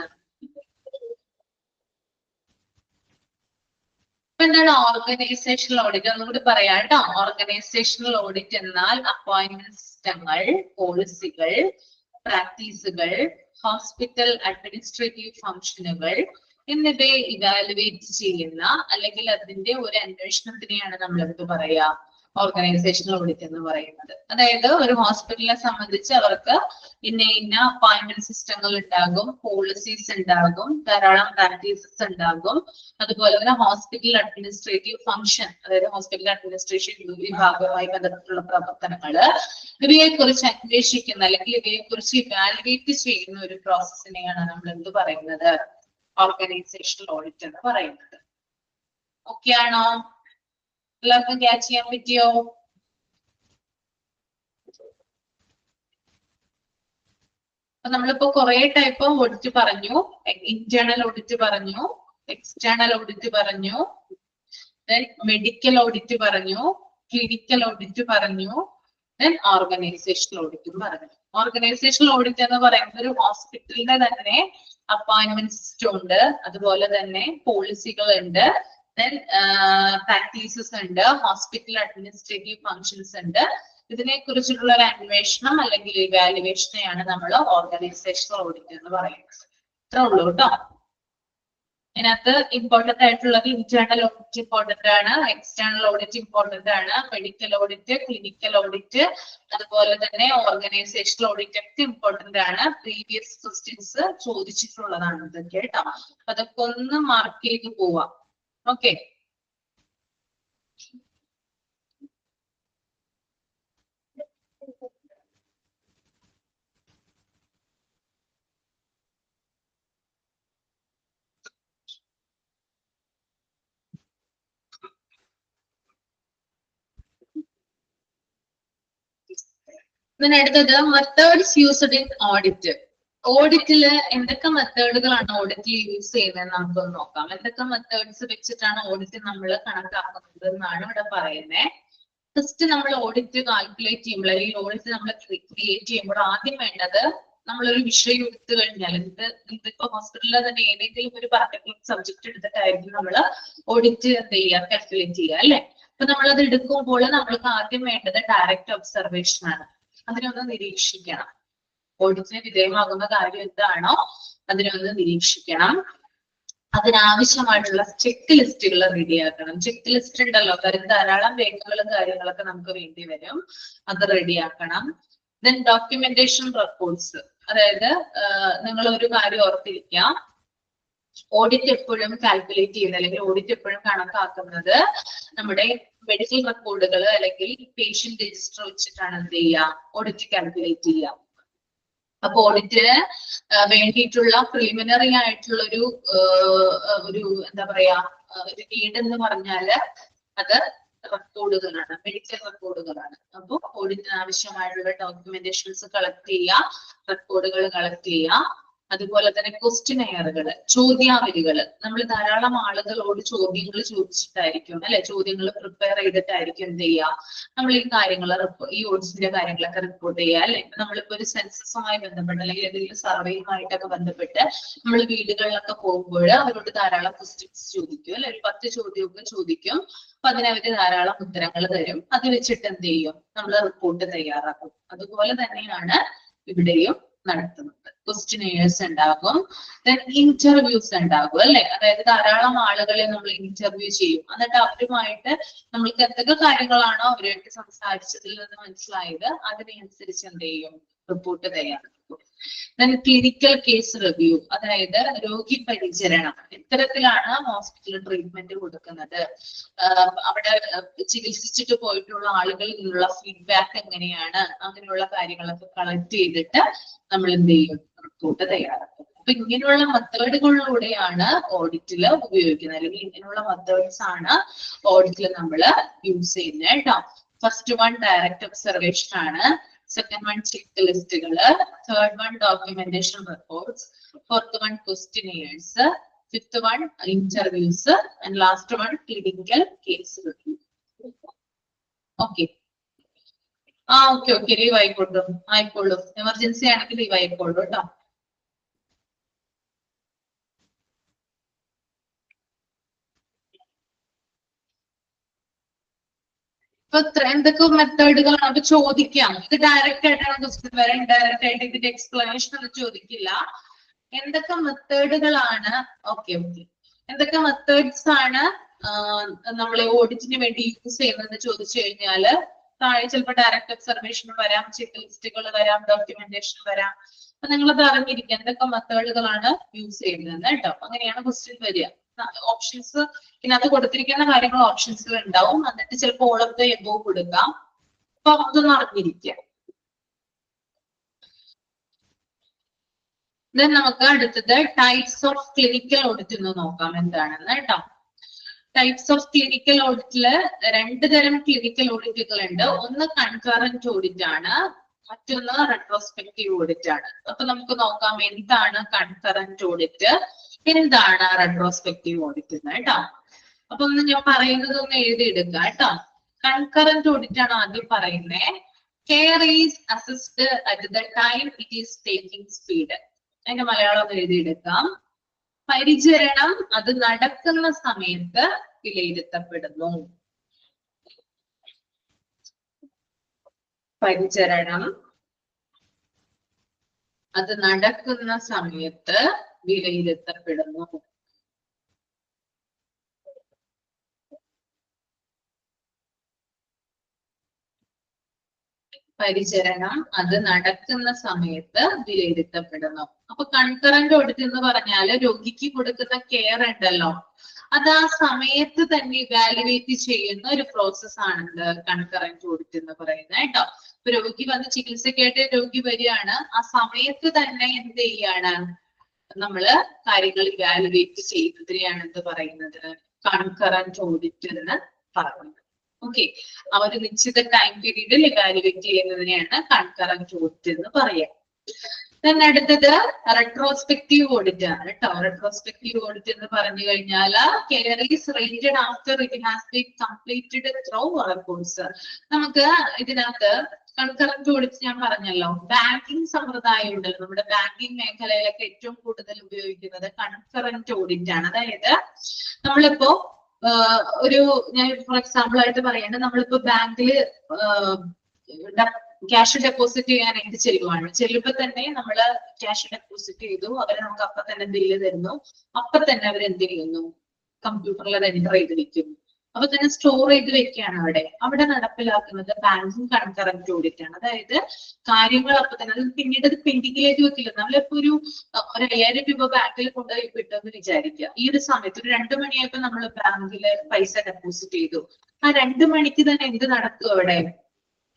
എന്താണ് ഓർഗനൈസേഷണൽ ഓഡിറ്റ്? ഒന്നുകൂടി പറയാം കേട്ടോ. ഓർഗനൈസേഷണൽ ഓഡിറ്റ് എന്നാൽ അപ്പോയിന്റ്മെന്റ് സിസ്റ്റങ്ങൾ, പോളിസികൾ, പ്രാക്ടീസുകൾ, ഹോസ്പിറ്റൽ അഡ്മിനിസ്ട്രേറ്റീവ് ഫംഗ്ഷനുകൾ എന്നിവയെ ഇവാലുവേറ്റ് ചെയ്യുന്ന അല്ലെങ്കിൽ അതിന്റെ ഒരു അന്വേഷണത്തിനെയാണ് നമ്മൾ എന്ത് പറയാ? ഓർഗനൈസേഷണൽ ഓഡിറ്റ് എന്ന് പറയുന്നത്. അതായത് ഒരു ഹോസ്പിറ്റലിനെ സംബന്ധിച്ച് അവർക്ക് ഇന്ന അപ്പോയിന്റ്മെന്റ് സിസ്റ്റങ്ങൾ ഉണ്ടാകും, പോളിസീസ് ഉണ്ടാകും, ധാരാളം പ്രാക്ടീസസ് ഉണ്ടാകും, അതുപോലെ തന്നെ ഹോസ്പിറ്റൽ അഡ്മിനിസ്ട്രേറ്റീവ് ഫംഗ്ഷൻ, അതായത് ഹോസ്പിറ്റൽ അഡ്മിനിസ്ട്രേഷൻ വിഭാഗവുമായി ബന്ധപ്പെട്ടുള്ള പ്രവർത്തനങ്ങള്, ഇവയെ കുറിച്ച് അന്വേഷിക്കുന്ന അല്ലെങ്കിൽ ഇവയെ കുറിച്ച് ഇവാലുവേറ്റ് ചെയ്യുന്ന ഒരു പ്രോസസ്സിനെയാണ് നമ്മൾ എന്ത് പറയുന്നത്? ഓർഗനൈസേഷണൽ ഓഡിറ്റ് എന്ന് പറയുന്നത്. ഓക്കെ ആണോ? എല്ലാവർക്കും ക്യാച്ച് ചെയ്യാൻ പറ്റിയോ? അപ്പൊ നമ്മളിപ്പോ കുറെ ടൈപ്പ് ഓഫ് ഓഡിറ്റ് പറഞ്ഞു. ഇന്റേണൽ ഓഡിറ്റ് പറഞ്ഞു, എക്സ്റ്റേണൽ ഓഡിറ്റ് പറഞ്ഞു, മെഡിക്കൽ ഓഡിറ്റ് പറഞ്ഞു, ക്ലിനിക്കൽ ഓഡിറ്റ് പറഞ്ഞു, ഓർഗനൈസേഷണൽ ഓഡിറ്റും പറഞ്ഞു. ഓർഗനൈസേഷണൽ ഓഡിറ്റ് എന്ന് പറയുന്നത് ഒരു ഹോസ്പിറ്റലിന്റെ തന്നെ അപ്പോയിന്റ്മെന്റ് സിസ്റ്റം ഉണ്ട്, അതുപോലെ തന്നെ പോളിസികൾ ഉണ്ട്, പ്രാക്ടീസസ് ഉണ്ട്, ഹോസ്പിറ്റൽ അഡ്മിനിസ്ട്രേറ്റീവ് ഫംഗ്ഷൻസ് ഉണ്ട്. ഇതിനെ കുറിച്ചിട്ടുള്ള ഒരു അന്വേഷണം അല്ലെങ്കിൽ ഇവാലുവേഷനെയാണ് നമ്മൾ ഓർഗനൈസേഷണൽ ഓഡിറ്റ് എന്ന് പറയുന്നത്. ഇത്രേ ഉള്ളൂ കേട്ടോ. ഇതിനകത്ത് ഇമ്പോർട്ടന്റ് ആയിട്ടുള്ളത് ഇന്റേണൽ ഓഡിറ്റ് ഇമ്പോർട്ടന്റ് ആണ്, എക്സ്റ്റേണൽ ഓഡിറ്റ് ഇമ്പോർട്ടന്റ് ആണ്, മെഡിക്കൽ ഓഡിറ്റ്, ക്ലിനിക്കൽ ഓഡിറ്റ്, അതുപോലെ തന്നെ ഓർഗനൈസേഷണൽ ഓഡിറ്റ് ഒക്കെ ഇമ്പോർട്ടന്റ് ആണ്. പ്രീവിയസ് ക്വസ്റ്റ്യൻസ് ചോദിച്ചിട്ടുള്ളതാണ് ഇതൊക്കെ കേട്ടോ. അതൊക്കെ ഒന്ന് മാർക്ക് ചെയ്ത് പോവാം. ഓക്കെ. പിന്നെ അടുത്തത് മെത്തേഡ്സ് യൂസ്ഡ് ഇൻ ഓഡിറ്റ്. ഓഡിറ്റില് എന്തൊക്കെ മെത്തേഡുകളാണ് ഓഡിറ്റിൽ യൂസ് ചെയ്യുന്നത് നമുക്കൊന്ന് നോക്കാം. എന്തൊക്കെ മെത്തേഡ്സ് വെച്ചിട്ടാണ് ഓഡിറ്റ് നമ്മൾ കണക്കാക്കുന്നത് എന്നാണ് ഇവിടെ പറയുന്നത്. ഫസ്റ്റ് നമ്മൾ ഓഡിറ്റ് കാൽക്കുലേറ്റ് ചെയ്യുമ്പോൾ അല്ലെങ്കിൽ ഓഡിറ്റ് നമ്മൾ ക്രിയേറ്റ് ചെയ്യുമ്പോൾ ആദ്യം വേണ്ടത് നമ്മളൊരു വിഷയം എടുത്തു കഴിഞ്ഞാൽ ഇതിപ്പോ ഹോസ്പിറ്റലിൽ തന്നെ ഏതെങ്കിലും ഒരു പർട്ടിക്കുലർ സബ്ജക്ട് എടുത്തിട്ടായിരിക്കും നമ്മൾ ഓഡിറ്റ് എന്ത് ചെയ്യുക, കാൽക്കുലേറ്റ് ചെയ്യുക അല്ലെ. അപ്പൊ നമ്മളത് എടുക്കുമ്പോൾ നമ്മൾക്ക് ആദ്യം വേണ്ടത് ഡയറക്റ്റ് ഒബ്സർവേഷൻ ആണ്. അതിനൊന്ന് നിരീക്ഷിക്കണം. ഓഡിറ്റിന് വിധേയമാകുന്ന കാര്യം എന്താണോ അതിനൊന്ന് നിരീക്ഷിക്കണം. അതിനാവശ്യമായിട്ടുള്ള ചെക്ക് ലിസ്റ്റുകൾ റെഡിയാക്കണം. ചെക്ക് ലിസ്റ്റ് ഉണ്ടല്ലോ, ധാരാളം രേഖകളും കാര്യങ്ങളൊക്കെ നമുക്ക് വേണ്ടി വരും, അത് റെഡിയാക്കണം. ദെൻ ഡോക്യുമെന്റേഷൻ റെക്കോർഡ്സ്, അതായത് നിങ്ങൾ ഒരു കാര്യം ഓർത്തിരിക്കുക, ഓഡിറ്റ് എപ്പോഴും കാൽക്കുലേറ്റ് ചെയ്യുന്നത് അല്ലെങ്കിൽ ഓഡിറ്റ് എപ്പോഴും കണക്കാക്കുന്നത് നമ്മുടെ മെഡിക്കൽ റെക്കോർഡുകൾ അല്ലെങ്കിൽ പേഷ്യന്റ് രജിസ്റ്റർ വെച്ചിട്ടാണ് എന്ത് ചെയ്യുക, ഓഡിറ്റ് കാൽക്കുലേറ്റ് ചെയ്യുക. അപ്പൊ ഓഡിറ്റിന് വേണ്ടിയിട്ടുള്ള പ്രിലിമിനറി ആയിട്ടുള്ള ഒരു എന്താ പറയാ ഒരു നീഡ് എന്ന് പറഞ്ഞാല് അത് റെക്കോർഡുകളാണ്, മെഡിക്കൽ റെക്കോർഡുകളാണ്. അപ്പോൾ ഓഡിറ്റിന് ആവശ്യമായിട്ടുള്ള ഡോക്യുമെന്റേഷൻസ് കളക്ട് ചെയ്യുക, റെക്കോർഡുകൾ കളക്ട് ചെയ്യുക. അതുപോലെ തന്നെ ക്വസ്റ്റ്യനെയറുകൾ, ചോദ്യാവലികൾ. നമ്മൾ ധാരാളം ആളുകളോട് ചോദ്യങ്ങൾ ചോദിച്ചിട്ടായിരിക്കും അല്ലെ, ചോദ്യങ്ങൾ പ്രിപ്പയർ ചെയ്തിട്ടായിരിക്കും എന്ത് ചെയ്യുക, നമ്മൾ ഈ കാര്യങ്ങൾ ഈ ഓഡിറ്റിന്റെ കാര്യങ്ങളൊക്കെ റിപ്പോർട്ട് ചെയ്യുക അല്ലെ. നമ്മളിപ്പോ ഒരു സെൻസസുമായി ബന്ധപ്പെട്ട് അല്ലെങ്കിൽ ഏതെങ്കിലും സർവേയുമായിട്ടൊക്കെ ബന്ധപ്പെട്ട് നമ്മൾ വീടുകളിലൊക്കെ പോകുമ്പോൾ അവരോട് ധാരാളം ക്വസ്റ്റ്യൻസ് ചോദിക്കും അല്ലെ, ഒരു 10 ചോദ്യമൊക്കെ ചോദിക്കും. അപ്പൊ അതിനവര് ധാരാളം ഉത്തരങ്ങൾ തരും. അത് വെച്ചിട്ട് എന്ത് ചെയ്യും, നമ്മൾ റിപ്പോർട്ട് തയ്യാറാക്കും. അതുപോലെ തന്നെയാണ് ഇവിടെയും നടത്തുന്നത്. ക്വസ്റ്റ്യനെയേഴ്സ് ഉണ്ടാകും, ദെൻ ഇന്റർവ്യൂസ് ഉണ്ടാകും അല്ലെ. അതായത് ധാരാളം ആളുകളെ നമ്മൾ ഇന്റർവ്യൂ ചെയ്യും. എന്നിട്ട് അവരുമായിട്ട് നമ്മൾക്ക് എന്തൊക്കെ കാര്യങ്ങളാണോ അവരുമായിട്ട് സംസാരിച്ചതിൽ നിന്ന് മനസ്സിലായത് അതിനനുസരിച്ച് എന്ത് ചെയ്യും, റിപ്പോർട്ട് തയ്യാറാക്കും. ദെൻ ക്ലിനിക്കൽ കേസ് റിവ്യൂ, അതായത് രോഗി പരിചരണം. ഇത്തരത്തിലാണ് ഹോസ്പിറ്റൽ ട്രീറ്റ്മെന്റ് കൊടുക്കുന്നത്, അവിടെ ചികിത്സിച്ചിട്ട് പോയിട്ടുള്ള ആളുകളിൽ നിന്നുള്ള ഫീഡ്ബാക്ക് എങ്ങനെയാണ്, അങ്ങനെയുള്ള കാര്യങ്ങളൊക്കെ കളക്ട് ചെയ്തിട്ട് നമ്മൾ എന്ത് ചെയ്യും, റിപ്പോർട്ട് തയ്യാറാക്കും. അപ്പൊ ഇങ്ങനെയുള്ള മെത്തേഡുകളിലൂടെയാണ് ഓഡിറ്റിൽ ഉപയോഗിക്കുന്നത്, അല്ലെങ്കിൽ ഇങ്ങനെയുള്ള മെത്തേഡ്സ് ആണ് ഓഡിറ്റിൽ നമ്മൾ യൂസ് ചെയ്യുന്നത് കേട്ടോ. ഫസ്റ്റ് വൺ ഡയറക്റ്റ് ഒബ്സർവേഷൻ ആണ്, സെക്കൻഡ് വൺ ചെക്ക് ലിസ്റ്റുകള്, third one documentation records, fourth one questionnaires, fifth one interviews and last one clinical case review. Okay okay leave ആയിക്കോളൂ, എമർജൻസി ആണെങ്കിൽ ലീവ് ആയിക്കോളൂ കേട്ടോ. ഇപ്പൊ എന്തൊക്കെ മെത്തേഡുകളാണ് അത് ചോദിക്കാം. ഇത് ഡയറക്റ്റ് ആയിട്ടാണ് ക്വസ്റ്റ്യൻ വരെ, ഇൻഡയറക്റ്റ് ആയിട്ട് ഇതിന്റെ എക്സ്പ്ലനേഷൻ ഒന്നും ചോദിക്കില്ല. എന്തൊക്കെ മെത്തേഡുകളാണ് എന്തൊക്കെ മെത്തേഡ്സ് ആണ് നമ്മൾ ഓഡിറ്റിന് വേണ്ടി യൂസ് ചെയ്യുന്നത് ചോദിച്ചു കഴിഞ്ഞാല് താഴെ ചിലപ്പോൾ ഡയറക്റ്റ് ഒബ്സർവേഷൻ വരാം, ചെക്ക് ലിസ്റ്റുകൾ വരാം, ഡോക്യുമെന്റേഷൻ വരാം. അപ്പൊ നിങ്ങളത് അറിഞ്ഞിരിക്കുക എന്തൊക്കെ മെത്തേഡുകളാണ് യൂസ് ചെയ്യുന്നത് കേട്ടോ. അങ്ങനെയാണ് ക്വസ്റ്റ്യൻ വരിക. ഓപ്ഷൻസ് പിന്നെ അത് കൊടുത്തിരിക്കുന്ന കാര്യങ്ങൾ ഓപ്ഷൻസിൽ ഉണ്ടാവും. എന്നിട്ട് ചിലപ്പോൾ ഓൾ ഓഫ് ദ എബോവ് കൊടുക്കാം. അപ്പൊ അതൊന്നും അറിഞ്ഞിരിക്കുക. ദെൻ നമുക്ക് അടുത്തത് ടൈപ്സ് ഓഫ് ക്ലിനിക്കൽ ഓഡിറ്റ് എന്ന് നോക്കാം എന്താണെന്ന് കേട്ടോ. ടൈപ്സ് ഓഫ് ക്ലിനിക്കൽ ഓഡിറ്റില് 2 തരം ക്ലിനിക്കൽ ഓഡിറ്റുകൾ ഉണ്ട്. ഒന്ന് കൺകറന്റ് ഓഡിറ്റ് ആണ്, മറ്റൊന്ന് റെട്രോസ്പെക്റ്റീവ് ഓഡിറ്റ് ആണ്. അപ്പൊ നമുക്ക് നോക്കാം എന്താണ് കൺകറന്റ് ഓഡിറ്റ്, എന്താണ് റെട്രോസ്പെക്റ്റീവ് ഓഡിറ്റ് എന്ന് കേട്ടോ. അപ്പൊ ഒന്ന് ഞാൻ പറയുന്നത് ഒന്ന് എഴുതിയെടുക്കുക കേട്ടോ. കൺകറന്റ് ഓഡിറ്റ് ആണ് ആദ്യം പറയുന്നത്. Care is assist at the time it is taking speed. അതിന്റെ മലയാളം എഴുതിയെടുക്കാം. പരിചരണം അത് നടക്കുന്ന സമയത്ത് വിലയിരുത്തപ്പെടുന്നു. പരിചരണം അത് നടക്കുന്ന സമയത്ത് വിലയിരുത്തപ്പെടുന്നു. പരിചരണം അത് നടക്കുന്ന സമയത്ത് വിലയിരുത്തപ്പെടുന്നു. അപ്പൊ കൺകറന്റ് ഓഡിറ്റ് എന്ന് പറഞ്ഞാല് രോഗിക്ക് കൊടുക്കുന്ന കെയർ ഉണ്ടല്ലോ, അത് ആ സമയത്ത് തന്നെ ഇവാലുവേറ്റ് ചെയ്യുന്ന ഒരു പ്രോസസ് ആണ് കൺകറന്റ് ഓഡിറ്റ് എന്ന് പറയുന്നത് കേട്ടോ. ഇപ്പൊ രോഗി വന്ന് ചികിത്സക്കായിട്ട് രോഗി വരികയാണ്, ആ സമയത്ത് തന്നെ എന്ത് ചെയ്യാണ്, നമ്മള് കാര്യങ്ങൾ ഇവാലുവേറ്റ് ചെയ്യുന്നതിനെയാണ് എന്ത് പറയുന്നത്, കൺകറന്റ് ഓഡിറ്റ് എന്ന് പറയുന്നത്. ഓക്കെ, ആ ഒരു നിശ്ചിത ടൈം പീരീഡിൽ ഇവാലുവേറ്റ് ചെയ്യുന്നതിനെയാണ് കൺകറന്റ് ഓഡിറ്റ് എന്ന് പറയാം. Then അടുത്തത് റെട്രോസ്പെക്റ്റീവ് ഓഡിറ്റ് ആണ് കേട്ടോ. റെട്രോസ്പെക്റ്റീവ് ഓഡിറ്റ് എന്ന് പറഞ്ഞു കഴിഞ്ഞാൽ care is rated after it has been completed through records. നമുക്ക് ഇതിനകത്ത് കൺകറന്റ് ഓഡിറ്റ് ഞാൻ പറഞ്ഞല്ലോ, ബാങ്കിങ് സമ്പ്രദായം ഉണ്ടല്ലോ, നമ്മുടെ ബാങ്കിങ് മേഖലയിലൊക്കെ ഏറ്റവും കൂടുതൽ ഉപയോഗിക്കുന്നത് കൺകറന്റ് ഓഡിറ്റ് ആണ്. അതായത് നമ്മളിപ്പോ ഒരു ഞാൻ ഫോർ എക്സാമ്പിൾ ആയിട്ട് പറയാണ്, നമ്മളിപ്പോ ബാങ്കില് ക്യാഷ് ഡെപ്പോസിറ്റ് ചെയ്യാനായിട്ട് ചെല്ലുമ്പോ തന്നെ നമ്മള് ക്യാഷ് ഡെപ്പോസിറ്റ് ചെയ്തു, അവര് നമുക്ക് അപ്പൊ തന്നെ ബില്ല് തരുന്നു, അപ്പൊ തന്നെ അവർ എന്ത് ചെയ്യുന്നു, കമ്പ്യൂട്ടറിൽ അത് എൻ്റർ ചെയ്ത് വെക്കുന്നു, അപ്പൊ തന്നെ സ്റ്റോർ ചെയ്ത് വെക്കുകയാണ്. അവിടെ നടപ്പിലാക്കുന്നത് ബാങ്കിങ് കൺകറന്റ് ഓഡിറ്റ് ആണ്. അതായത് കാര്യങ്ങൾ അപ്പൊ തന്നെ, അത് പിന്നീട് അത് പെൻഡിങ്ങിലേക്ക് വെക്കില്ല. നമ്മളിപ്പോ ഒരു 5000 രൂപ ബാങ്കിൽ കൊണ്ടുപോയി വിട്ടെന്ന് വിചാരിക്കുക. ഈ ഒരു സമയത്ത് ഒരു 2 മണിയായപ്പോ നമ്മൾ ബാങ്കില് പൈസ ഡെപ്പോസിറ്റ് ചെയ്തു. ആ 2 മണിക്ക് തന്നെ എന്ത് നടക്കും അവിടെ?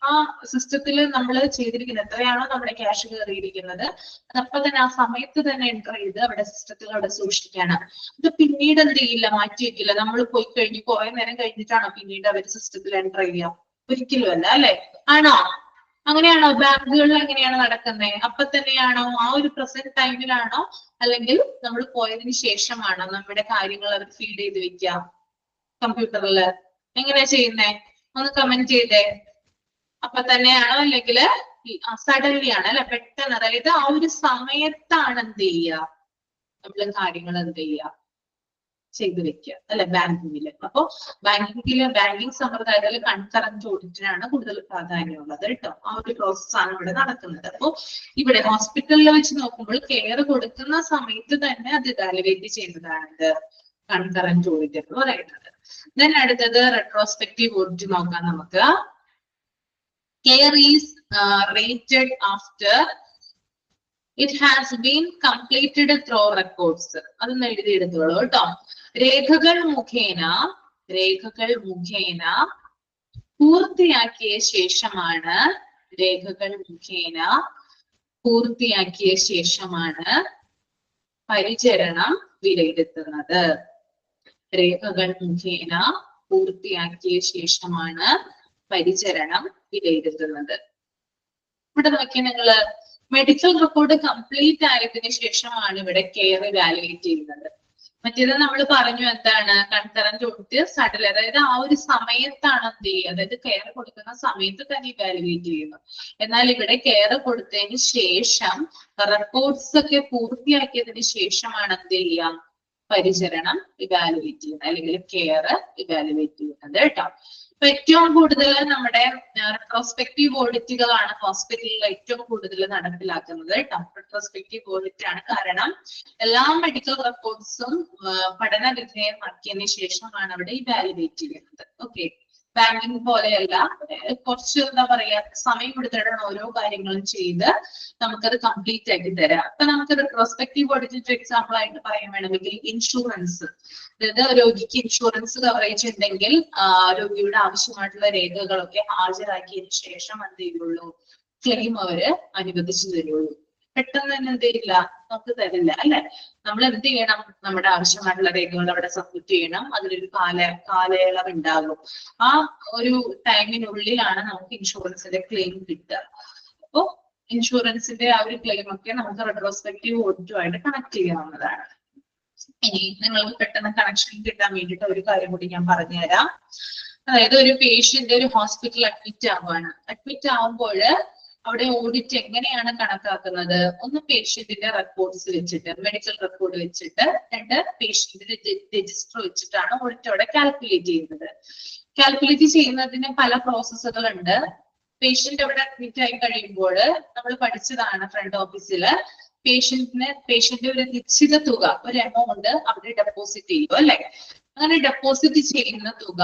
ആ സിസ്റ്റത്തിൽ നമ്മൾ ചെയ്തിരിക്കുന്നത് എത്രയാണോ നമ്മുടെ ക്യാഷ് കയറിയിരിക്കുന്നത് അതപ്പൊ തന്നെ ആ സമയത്ത് തന്നെ എൻ്റർ ചെയ്ത് അവിടെ സിസ്റ്റത്തിൽ അവിടെ സൂക്ഷിക്കാണ്. ഇത് പിന്നീട് എന്ത് ചെയ്യില്ല, മാറ്റി വെക്കില്ല. നമ്മൾ പോയി കഴിഞ്ഞ് കുറെ നേരം കഴിഞ്ഞിട്ടാണോ പിന്നീട് അവർ സിസ്റ്റത്തിൽ എൻ്റർ ചെയ്യുക? ഒരിക്കലും അല്ല, അല്ലെ? ആണോ? അങ്ങനെയാണോ? ബാങ്കുകളിൽ എങ്ങനെയാണ് നടക്കുന്നത്? അപ്പൊ തന്നെയാണോ? ആ ഒരു പ്രസന്റ് ടൈമിലാണോ? അല്ലെങ്കിൽ നമ്മൾ പോയതിനു ശേഷമാണോ നമ്മുടെ കാര്യങ്ങൾ അവർ ഫീഡ് ചെയ്ത് വെക്കുക കമ്പ്യൂട്ടറിൽ? എങ്ങനെയാ ചെയ്യുന്നേ? ഒന്ന് കമന്റ് ചെയ്തേ. അപ്പൊ തന്നെയാണോ അല്ലെങ്കിൽ സഡൻലി ആണ്, അല്ലെ? പെട്ടെന്ന്, അതായത് ആ ഒരു സമയത്താണ് എന്ത് ചെയ്യുക, നമ്മള് കാര്യങ്ങൾ എന്ത് ചെയ്യുക, ചെയ്തു വെക്കുക, അല്ലെ? ബാങ്കിങ്ങില്. അപ്പൊ ബാങ്കിങ് സമ്പ്രദായത്തിൽ കൺകറന്റ് ഓഡിറ്റിനാണ് കൂടുതൽ പ്രാധാന്യമുള്ളത് കേട്ടോ. ആ ഒരു പ്രോസസ്സാണ് ഇവിടെ നടക്കുന്നത്. അപ്പൊ ഇവിടെ ഹോസ്പിറ്റലിൽ വെച്ച് നോക്കുമ്പോൾ കെയർ കൊടുക്കുന്ന സമയത്ത് തന്നെ അത് ഇവാലുവേറ്റ് ചെയ്യുന്നതാണ് കൺകറന്റ് ഓഡിറ്റ് എന്ന് പറയുന്നത്. ദെൻ അടുത്തത് റെട്രോസ്പെക്റ്റീവ് ഓഡിറ്റ് നോക്കാം നമുക്ക്. Care is rated after it has been completed through records. അതൊന്ന് എഴുതിയെടുത്തോളൂ കേട്ടോ. രേഖകൾ മുഖേന പൂർത്തിയാക്കിയ ശേഷമാണ് പരിചരണം വിലയിരുത്തുന്നത്. രേഖകൾ മുഖേന പൂർത്തിയാക്കിയ ശേഷമാണ് പരിചരണം വിലയിരുത്തുന്നത്. ഇവിടെ നോക്കി നിങ്ങള്, മെഡിക്കൽ റെക്കോർഡ് കംപ്ലീറ്റ് ആയതിനു ശേഷമാണ് ഇവിടെ കെയർ ഇവാലുവേറ്റ് ചെയ്യുന്നത്. മറ്റേത് നമ്മൾ പറഞ്ഞു എന്താണ്, കൺകറന്റ് ഓഡിറ്റ് സഡൻ, അതായത് ആ ഒരു സമയത്താണ് എന്ത് ചെയ്യുക, അതായത് കെയർ കൊടുക്കുന്ന സമയത്ത് തന്നെ ഇവാലുവേറ്റ് ചെയ്യുന്നു. എന്നാൽ ഇവിടെ കെയർ കൊടുത്തതിന് ശേഷം റെക്കോർഡ്സ് ഒക്കെ പൂർത്തിയാക്കിയതിന് ശേഷമാണ് എന്ത് ചെയ്യുക, പരിചരണം ഇവാലുവേറ്റ് ചെയ്യുന്നത്, അല്ലെങ്കിൽ കെയർ ഇവാലുവേറ്റ് ചെയ്യുന്നത് കേട്ടോ. ഇപ്പൊ ഏറ്റവും കൂടുതൽ നമ്മുടെ റെട്രോസ്പെക്റ്റീവ് ഓഡിറ്റുകളാണ് ഹോസ്പിറ്റലിൽ ഏറ്റവും കൂടുതൽ നടപ്പിലാക്കുന്നത് കേട്ടോ. റെട്രോസ്പെക്റ്റീവ് ഓഡിറ്റ് ആണ്. കാരണം എല്ലാ മെഡിക്കൽ റെക്കോർഡ്സും പഠന വിധേയമാക്കിയതിനു ശേഷമാണ് അവിടെ ഇവാലുവേറ്റ് ചെയ്യുന്നത്. ഓക്കെ, ബാങ്കിങ് പോലെയല്ല, കുറച്ച് എന്താ പറയാ, സമയം എടുത്തിട്ടാണ് ഓരോ കാര്യങ്ങളും ചെയ്ത് നമുക്കത് കംപ്ലീറ്റ് ആക്കി തരാം. അപ്പൊ നമുക്ക് റെട്രോസ്പെക്റ്റീവ് ഓഡിറ്റ് എക്സാമ്പിൾ ആയിട്ട് പറയാൻ വേണമെങ്കിൽ ഇൻഷുറൻസ്, അതായത് രോഗിക്ക് ഇൻഷുറൻസ് കവറേജ് ഉണ്ടെങ്കിൽ രോഗിയുടെ ആവശ്യമായിട്ടുള്ള രേഖകളൊക്കെ ഹാജരാക്കിയതിനു ശേഷം എന്ത് ചെയ്യുള്ളൂ, ക്ലെയിം അവര് അനുവദിച്ചു തരുള്ളൂ. പെട്ടെന്ന് തന്നെ എന്ത് ചെയ്യില്ല, നമുക്ക് തരില്ല, അല്ലെ? നമ്മൾ എന്ത് ചെയ്യണം, നമ്മുടെ ആവശ്യമായിട്ടുള്ള രേഖകൾ അവിടെ സബ്മിറ്റ് ചെയ്യണം. അതിലൊരു കാലയളവ് ഉണ്ടാകും. ആ ഒരു ടൈമിനുള്ളിലാണ് നമുക്ക് ഇൻഷുറൻസിന്റെ ക്ലെയിം കിട്ടുക. അപ്പോ ഇൻഷുറൻസിന്റെ ആ ഒരു ക്ലെയിം ഒക്കെ നമുക്ക് റെട്രോസ്പെക്റ്റീവ് ഓഡിറ്റുമായിട്ട് കണക്ട് ചെയ്യാവുന്നതാണ്. ഇനി നിങ്ങൾക്ക് പെട്ടെന്ന് കണക്ഷൻ കിട്ടാൻ വേണ്ടിയിട്ട് ഒരു കാര്യം കൂടി ഞാൻ പറഞ്ഞുതരാം. അതായത് ഒരു പേഷ്യന്റ് ഒരു ഹോസ്പിറ്റലിൽ അഡ്മിറ്റ് ആവുമ്പോൾ അവിടെ ഓഡിറ്റ് എങ്ങനെയാണ് കണക്കാക്കുന്നത്? ഒന്ന് പേഷ്യന്റിന്റെ റെക്കോർഡ്സ് വെച്ചിട്ട്, മെഡിക്കൽ റെക്കോർഡ് വെച്ചിട്ട്, രണ്ട് പേഷ്യന്റിന്റെ രജിസ്റ്റർ വെച്ചിട്ടാണ് ഓഡിറ്റ് അവിടെ കാൽക്കുലേറ്റ് ചെയ്യുന്നത്. കാൽക്കുലേറ്റ് ചെയ്യുന്നതിന് പല പ്രോസസ്സുകളുണ്ട്. പേഷ്യന്റ് അവിടെ അഡ്മിറ്റ് ആയി കഴിയുമ്പോൾ നമ്മൾ പഠിച്ചതാണ് ഫ്രണ്ട് ഓഫീസില്, പേഷ്യന്റ് ഒരു നിശ്ചിത തുക, ഒരു എമൗണ്ട് അവിടെ ഡെപ്പോസിറ്റ് ചെയ്യും, അല്ലെ? അങ്ങനെ ഡെപ്പോസിറ്റ് ചെയ്യുന്ന തുക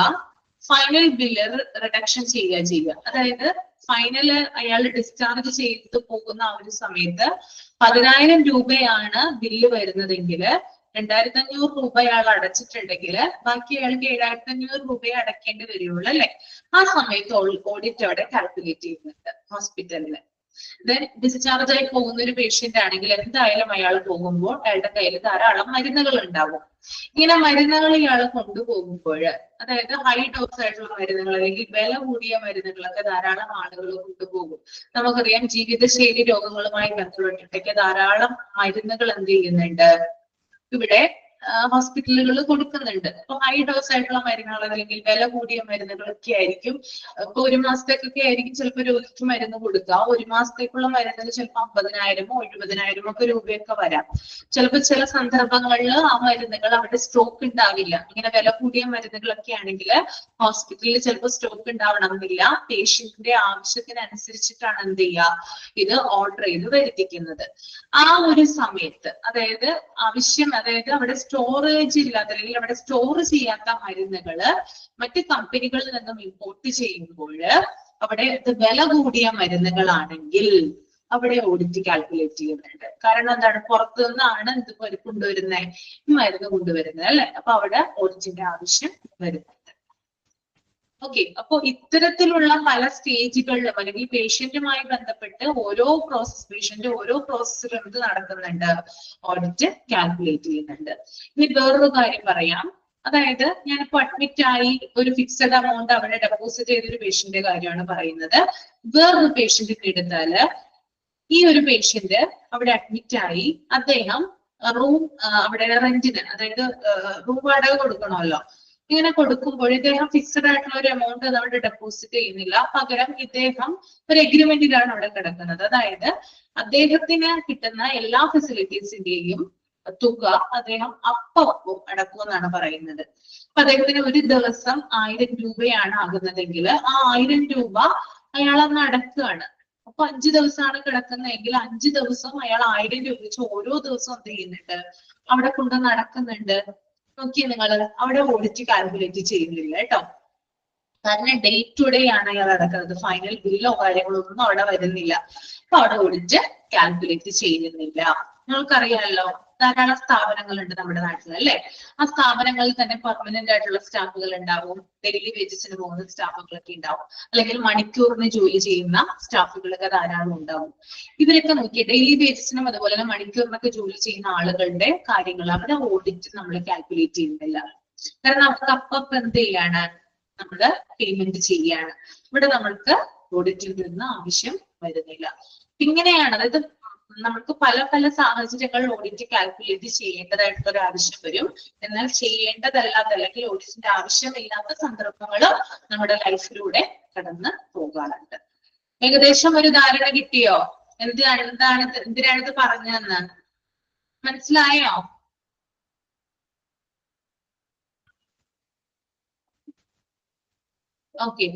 ഫൈനൽ ബില്ല് റിഡക്ഷൻ ചെയ്യുക. അതായത് ഫൈനല് അയാൾ ഡിസ്ചാർജ് ചെയ്ത് പോകുന്ന ആ ഒരു സമയത്ത് 10,000 രൂപയാണ് ബില്ല് വരുന്നതെങ്കിൽ 2,500 രൂപ അയാൾ അടച്ചിട്ടുണ്ടെങ്കിൽ ബാക്കി അയാൾക്ക് 7,500 രൂപയെ അടയ്ക്കേണ്ടി വരുള്ളൂ, അല്ലെ? ആ സമയത്ത് ഓഡിറ്റ് അവിടെ കാൽക്കുലേറ്റ് ചെയ്യുന്നുണ്ട് ഹോസ്പിറ്റലില്. ദെൻ ഡിസ്ചാർജ് ആയി പോകുന്ന ഒരു പേഷ്യന്റ് ആണെങ്കിൽ എന്തായാലും അയാൾ പോകുമ്പോൾ അയാളുടെ കയ്യിൽ ധാരാളം മരുന്നുകൾ ഉണ്ടാവും. ഇങ്ങനെ മരുന്നുകൾ ഇയാൾ കൊണ്ടുപോകുമ്പോൾ, അതായത് ഹൈ ഡോസ് ആയിട്ടുള്ള മരുന്നുകൾ അല്ലെങ്കിൽ വില കൂടിയ മരുന്നുകളൊക്കെ ധാരാളം ആളുകൾ കൊണ്ടുപോകും. നമുക്കറിയാം ജീവിതശൈലി രോഗങ്ങളുമായി ബന്ധപ്പെട്ടിട്ടൊക്കെ ധാരാളം മരുന്നുകൾ എന്ത് ചെയ്യുന്നുണ്ട്, ഇവിടെ ഹോസ്പിറ്റലുകൾ കൊടുക്കുന്നുണ്ട്. അപ്പൊ ഹൈ ഡോസ് ആയിട്ടുള്ള മരുന്നുകൾ അല്ലെങ്കിൽ വില കൂടിയ മരുന്നുകളൊക്കെ ആയിരിക്കും. ഇപ്പൊ ഒരു മാസത്തേക്കൊക്കെ ആയിരിക്കും ചിലപ്പോൾ രോഗിക്ക് മരുന്ന് കൊടുക്കുക. ഒരു മാസത്തേക്കുള്ള മരുന്നിന് ചിലപ്പോൾ 50,000 70,000 ഒക്കെ രൂപയൊക്കെ വരാം. ചിലപ്പോൾ ചില സന്ദർഭങ്ങളിൽ ആ മരുന്നുകൾ അവിടെ സ്റ്റോക്ക് ഉണ്ടാവില്ല. ഇങ്ങനെ വില കൂടിയ മരുന്നുകളൊക്കെ ആണെങ്കിൽ ഹോസ്പിറ്റലിൽ ചിലപ്പോൾ സ്റ്റോക്ക് ഉണ്ടാവണമെന്നില്ല. പേഷ്യന്റിന്റെ ആവശ്യത്തിനനുസരിച്ചിട്ടാണ് എന്ത് ചെയ്യുക, ഇത് ഓർഡർ ചെയ്ത് വരുത്തിക്കുന്നത്. ആ ഒരു സമയത്ത് അതായത് അതായത് അവിടെ സ്റ്റോറേജ് ഇല്ലാത്ത അല്ലെങ്കിൽ അവിടെ സ്റ്റോർ ചെയ്യാത്ത മരുന്നുകള് മറ്റ് കമ്പനികളിൽ നിന്നും ഇമ്പോർട്ട് ചെയ്യുമ്പോൾ അവിടെ വില കൂടിയ മരുന്നുകളാണെങ്കിൽ അവിടെ ഓഡിറ്റ് കാൽക്കുലേറ്റ് ചെയ്യുന്നുണ്ട്. കാരണം എന്താണ്, പുറത്തു നിന്നാണ് ഇത് കൊണ്ടുവരുന്നത്, ഈ മരുന്ന് കൊണ്ടുവരുന്നത് അല്ലെ. അപ്പൊ അവിടെ ഓഡിറ്റിന്റെ ആവശ്യം വരുന്നുണ്ട്. ഓക്കെ, അപ്പൊ ഇത്തരത്തിലുള്ള പല സ്റ്റേജുകളിലും അല്ലെങ്കിൽ പേഷ്യന്റുമായി ബന്ധപ്പെട്ട് ഓരോ പ്രോസസ്സിലും എന്ത് നടക്കുന്നുണ്ട്, ഓഡിറ്റ് കാൽക്കുലേറ്റ് ചെയ്യുന്നുണ്ട്. ഇനി വേറൊരു കാര്യം പറയാം. അതായത് ഞാനിപ്പോ അഡ്മിറ്റ് ആയി ഒരു ഫിക്സഡ് എമൗണ്ട് അവിടെ ഡെപ്പോസിറ്റ് ചെയ്തൊരു പേഷ്യന്റിന്റെ കാര്യമാണ് പറയുന്നത്. വേറൊരു പേഷ്യന്റിനെ എടുത്താല്, ഈ ഒരു പേഷ്യന്റ് അവിടെ അഡ്മിറ്റ് ആയി, അദ്ദേഹം റൂം അവിടെ റെന്റിന്, അതായത് റൂം വാടക കൊടുക്കണമല്ലോ. ഇങ്ങനെ കൊടുക്കുമ്പോൾ ഇദ്ദേഹം ഫിക്സഡ് ആയിട്ടുള്ള ഒരു എമൗണ്ട് അവിടെ ഡെപ്പോസിറ്റ് ചെയ്യുന്നില്ല. പകരം ഇദ്ദേഹം ഒരു എഗ്രിമെന്റിലാണ് അവിടെ കിടക്കുന്നത്. അതായത് അദ്ദേഹത്തിന് കിട്ടുന്ന എല്ലാ ഫെസിലിറ്റീസിന്റെയും തുക അദ്ദേഹം അപ്പം അടക്കുമെന്നാണ് പറയുന്നത്. അപ്പൊ അദ്ദേഹത്തിന് ഒരു ദിവസം 1000 രൂപയാണ് ആകുന്നതെങ്കിൽ ആ 1000 രൂപ അയാൾ അന്ന് അടക്കുകയാണ്. അപ്പൊ 5 ദിവസമാണ് കിടക്കുന്നതെങ്കിൽ 5 ദിവസം അയാൾ 1000 രൂപ വെച്ച് ഓരോ ദിവസവും എന്ത് ചെയ്യുന്നുണ്ട്, അവിടെ കൊണ്ട് നടക്കുന്നുണ്ട്. നോക്കിയേ നിങ്ങൾ, അവിടെ ഓഡിറ്റ് കാൽക്കുലേറ്റ് ചെയ്യുന്നില്ല കേട്ടോ. കാരണം ഡേ ടു ഡേ ആണ് അയാൾ അടക്കുന്നത്. ഫൈനൽ ബില്ലോ കാര്യങ്ങളോ ഒന്നും അവിടെ വരുന്നില്ല. അപ്പൊ അവിടെ ഓഡിറ്റ് കാൽക്കുലേറ്റ് ചെയ്യുന്നില്ല. നിങ്ങൾക്കറിയാമല്ലോ, ധാരാളം സ്ഥാപനങ്ങളുണ്ട് നമ്മുടെ നാട്ടിൽ അല്ലെ. ആ സ്ഥാപനങ്ങളിൽ തന്നെ പെർമനന്റ് ആയിട്ടുള്ള സ്റ്റാഫുകൾ ഉണ്ടാവും, ഡെയിലി വേജസിന് പോകുന്ന സ്റ്റാഫുകളൊക്കെ ഉണ്ടാവും, അല്ലെങ്കിൽ മണിക്കൂറിന് ജോലി ചെയ്യുന്ന സ്റ്റാഫുകളൊക്കെ ധാരാളം ഉണ്ടാവും. ഇവരൊക്കെ നോക്കി ഡെയിലി വേജസിനും അതുപോലെ തന്നെ മണിക്കൂറിനൊക്കെ ജോലി ചെയ്യുന്ന ആളുകളുടെ കാര്യങ്ങൾ അവിടെ ഓഡിറ്റ് നമ്മൾ കാൽക്കുലേറ്റ് ചെയ്യുന്നില്ല. കാരണം അവർക്ക് അപ്പം എന്ത് ചെയ്യാണ്, നമ്മള് പേയ്മെന്റ് ചെയ്യാണ്. ഇവിടെ നമ്മൾക്ക് ഓഡിറ്റിൽ നിന്ന് ആവശ്യം വരുന്നില്ല. ഇങ്ങനെയാണ്, അതായത് നമുക്ക് പല പല സാഹചര്യങ്ങളിൽ ഓഡിറ്റ് കാൽക്കുലേറ്റ് ചെയ്യേണ്ടതായിട്ടുള്ള ഒരു ആവശ്യം വരും. എന്നാൽ ചെയ്യേണ്ടതല്ലാത്ത അല്ലെങ്കിൽ ഓഡിറ്റിന്റെ ആവശ്യമില്ലാത്ത സന്ദർഭങ്ങളും നമ്മുടെ ലൈഫിലൂടെ കടന്ന് പോകാറുണ്ട്. ഏകദേശം ഒരു ധാരണ കിട്ടിയോ? എന്തിനാണിത് പറഞ്ഞതെന്ന് മനസ്സിലായോ? ഓക്കെ,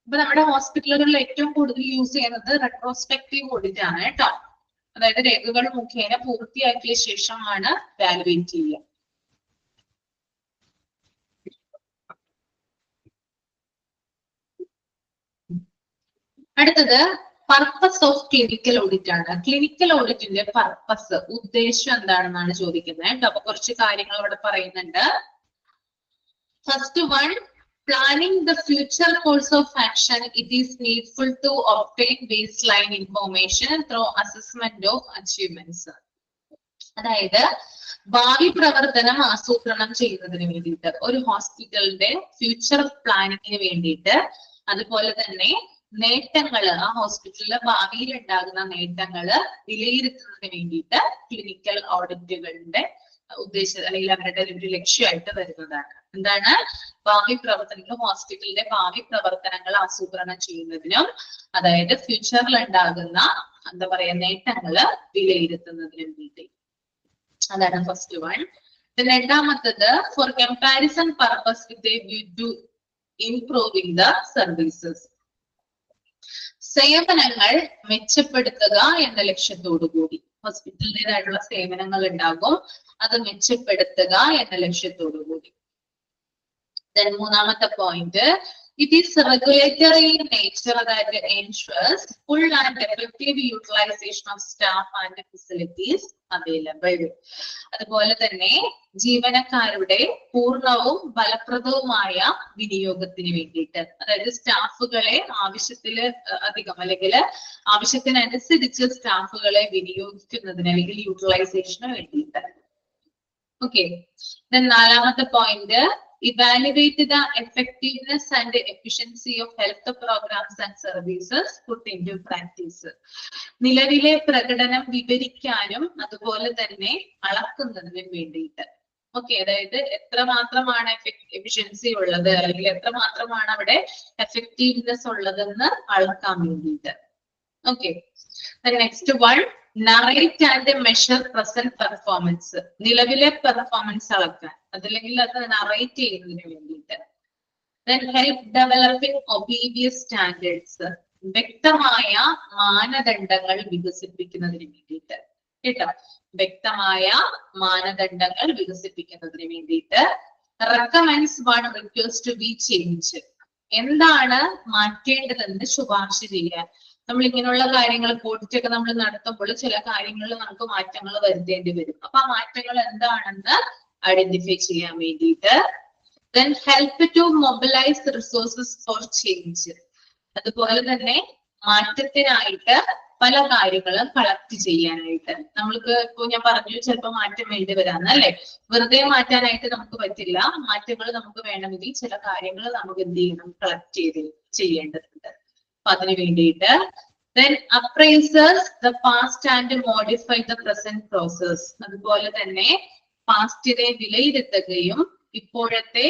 ഇപ്പൊ നമ്മുടെ ഹോസ്പിറ്റലുകളിൽ ഏറ്റവും കൂടുതൽ യൂസ് ചെയ്യുന്നത് റെട്രോസ്പെക്റ്റീവ് ഓഡിറ്റ് ആണ് കേട്ടോ. അതായത് രേഖകൾ മുഖേന പൂർത്തിയാക്കിയ ശേഷമാണ് വാലുവേറ്റ് ചെയ്യുക. അടുത്തത് പർപ്പസ് ഓഫ് ക്ലിനിക്കൽ ഓഡിറ്റ് ആണ്. ക്ലിനിക്കൽ ഓഡിറ്റിന്റെ പർപ്പസ്, ഉദ്ദേശം എന്താണെന്നാണ് ചോദിക്കുന്നത് കേട്ടോ. അപ്പൊ കുറച്ച് കാര്യങ്ങൾ ഇവിടെ പറയുന്നുണ്ട്. First one, planning the future course of action. It is needful to obtain baseline information through assessment of achievements. അതായത് ഭാവി പ്രവർത്തനം ആസൂത്രണം ചെയ്യുന്നതിന് വേണ്ടിയിട്ട്, ഒരു ഹോസ്പിറ്റലിന്റെ ഫ്യൂച്ചർ പ്ലാനിങ്ങിന് വേണ്ടിയിട്ട്, അതുപോലെ തന്നെ നേട്ടങ്ങള്, ആ ഹോസ്പിറ്റലിലെ ഭാവിയിൽ ഉണ്ടാകുന്ന നേട്ടങ്ങള് വിലയിരുത്തുന്നതിന് വേണ്ടിയിട്ട് ക്ലിനിക്കൽ ഓഡിറ്റുകളുടെ ഉദ്ദേശം അല്ലെങ്കിൽ അവരുടെ ഒരു ലക്ഷ്യമായിട്ട് വരുന്നതാണ്. എന്താണ്? ഭാവി പ്രവർത്തനങ്ങൾ, ഹോസ്പിറ്റലിന്റെ ഭാവി പ്രവർത്തനങ്ങൾ ആസൂത്രണം ചെയ്യുന്നതിനും അതായത് ഫ്യൂച്ചറിൽ ഉണ്ടാകുന്ന എന്താ പറയാ നേട്ടങ്ങള് വിലയിരുത്തുന്നതിനും വേണ്ടി. അതാണ് ഫസ്റ്റ് വൺ. രണ്ടാമത്തത് for comparison purpose with a view to improving the services. സേവനങ്ങൾ മെച്ചപ്പെടുത്തുക എന്ന ലക്ഷ്യത്തോടു കൂടി ഹോസ്പിറ്റലിൻ്റെതായിട്ടുള്ള സേവനങ്ങൾ ഉണ്ടാകും, അത് മെച്ചപ്പെടുത്തുക എന്ന ലക്ഷ്യത്തോടു കൂടി. മൂന്നാമത്തെ point, It is regulatory in nature that ensures full and effective utilization of staff and facilities available. അതുപോലെ തന്നെ ജീവനക്കാരുടെ പൂർണ്ണവും ഫലപ്രദവുമായ വിനിയോഗത്തിന് വേണ്ടിയിട്ട്, അതായത് സ്റ്റാഫുകളെ ആവശ്യത്തില് അധികം അല്ലെങ്കിൽ ആവശ്യത്തിനനുസരിച്ച് സ്റ്റാഫുകളെ വിനിയോഗിക്കുന്നതിന് അല്ലെങ്കിൽ യൂട്ടിലൈസേഷന് വേണ്ടിയിട്ട്. ഓക്കെ, നാലാമത്തെ point, evaluate the effectiveness and efficiency of health programs and services put into practice. നിലവിലെ പ്രകടനം വിവരിക്കാനും അതുപോലെ തന്നെ അളക്കുന്നതിനും വേണ്ടിയിട്ട്. ഓക്കെ, അതായത് എത്രമാത്രമാണ് എഫിഷ്യൻസി ഉള്ളത് അല്ലെങ്കിൽ എത്രമാത്രമാണ് അവിടെ എഫക്റ്റീവ്നെസ് ഉള്ളതെന്ന് അളക്കാൻ വേണ്ടിയിട്ട്. Okay, next one, narrate and measure present performance. നിലവിലെ പെർഫോമൻസ് അളക്കാൻ, അതല്ലെങ്കിൽ അത് നറേറ്റ് ചെയ്യുന്നതിന് വേണ്ടിയിട്ട്. Help developing obvious standards. വ്യക്തമായ മാനദണ്ഡങ്ങൾ വികസിപ്പിക്കുന്നതിന് വേണ്ടിയിട്ട്. കേട്ടോ, വ്യക്തമായ മാനദണ്ഡങ്ങൾ വികസിപ്പിക്കുന്നതിന് വേണ്ടിയിട്ട്. Recommends what requires to be change. എന്താണ് മാറ്റേണ്ടതെന്ന് ശുപാർശ ചെയ്യാൻ. നമ്മൾ ഇങ്ങനെയുള്ള കാര്യങ്ങൾ ഓഡിറ്റ് ഒക്കെ നമ്മൾ നടത്തുമ്പോൾ ചില കാര്യങ്ങളിൽ നമുക്ക് മാറ്റങ്ങൾ വരുത്തേണ്ടി വരും. അപ്പൊ ആ മാറ്റങ്ങൾ എന്താണെന്ന് ഐഡന്റിഫൈ ചെയ്യാൻ വേണ്ടിയിട്ട്. Then help to mobilize resources for change. അതുപോലെ തന്നെ മാറ്റത്തിനായിട്ട് പല കാര്യങ്ങളും കളക്ട് ചെയ്യാനായിട്ട്. നമ്മൾക്ക് ഇപ്പൊ ഞാൻ പറഞ്ഞു ചിലപ്പോൾ മാറ്റം വേണ്ടി വരാന്ന് അല്ലെ, വെറുതെ മാറ്റാനായിട്ട് നമുക്ക് പറ്റില്ല. മാറ്റങ്ങൾ നമുക്ക് വേണമെങ്കിൽ ചില കാര്യങ്ങൾ നമുക്ക് എന്ത് ചെയ്യണം, കളക്ട് ചെയ്യേണ്ടതുണ്ട്. അപ്പൊ അതിന് വേണ്ടിയിട്ട്. Then appraises the past and modify the present process. അതുപോലെ തന്നെ പാസ്റ്റിനെ വിലയിരുത്തുകയും ഇപ്പോഴത്തെ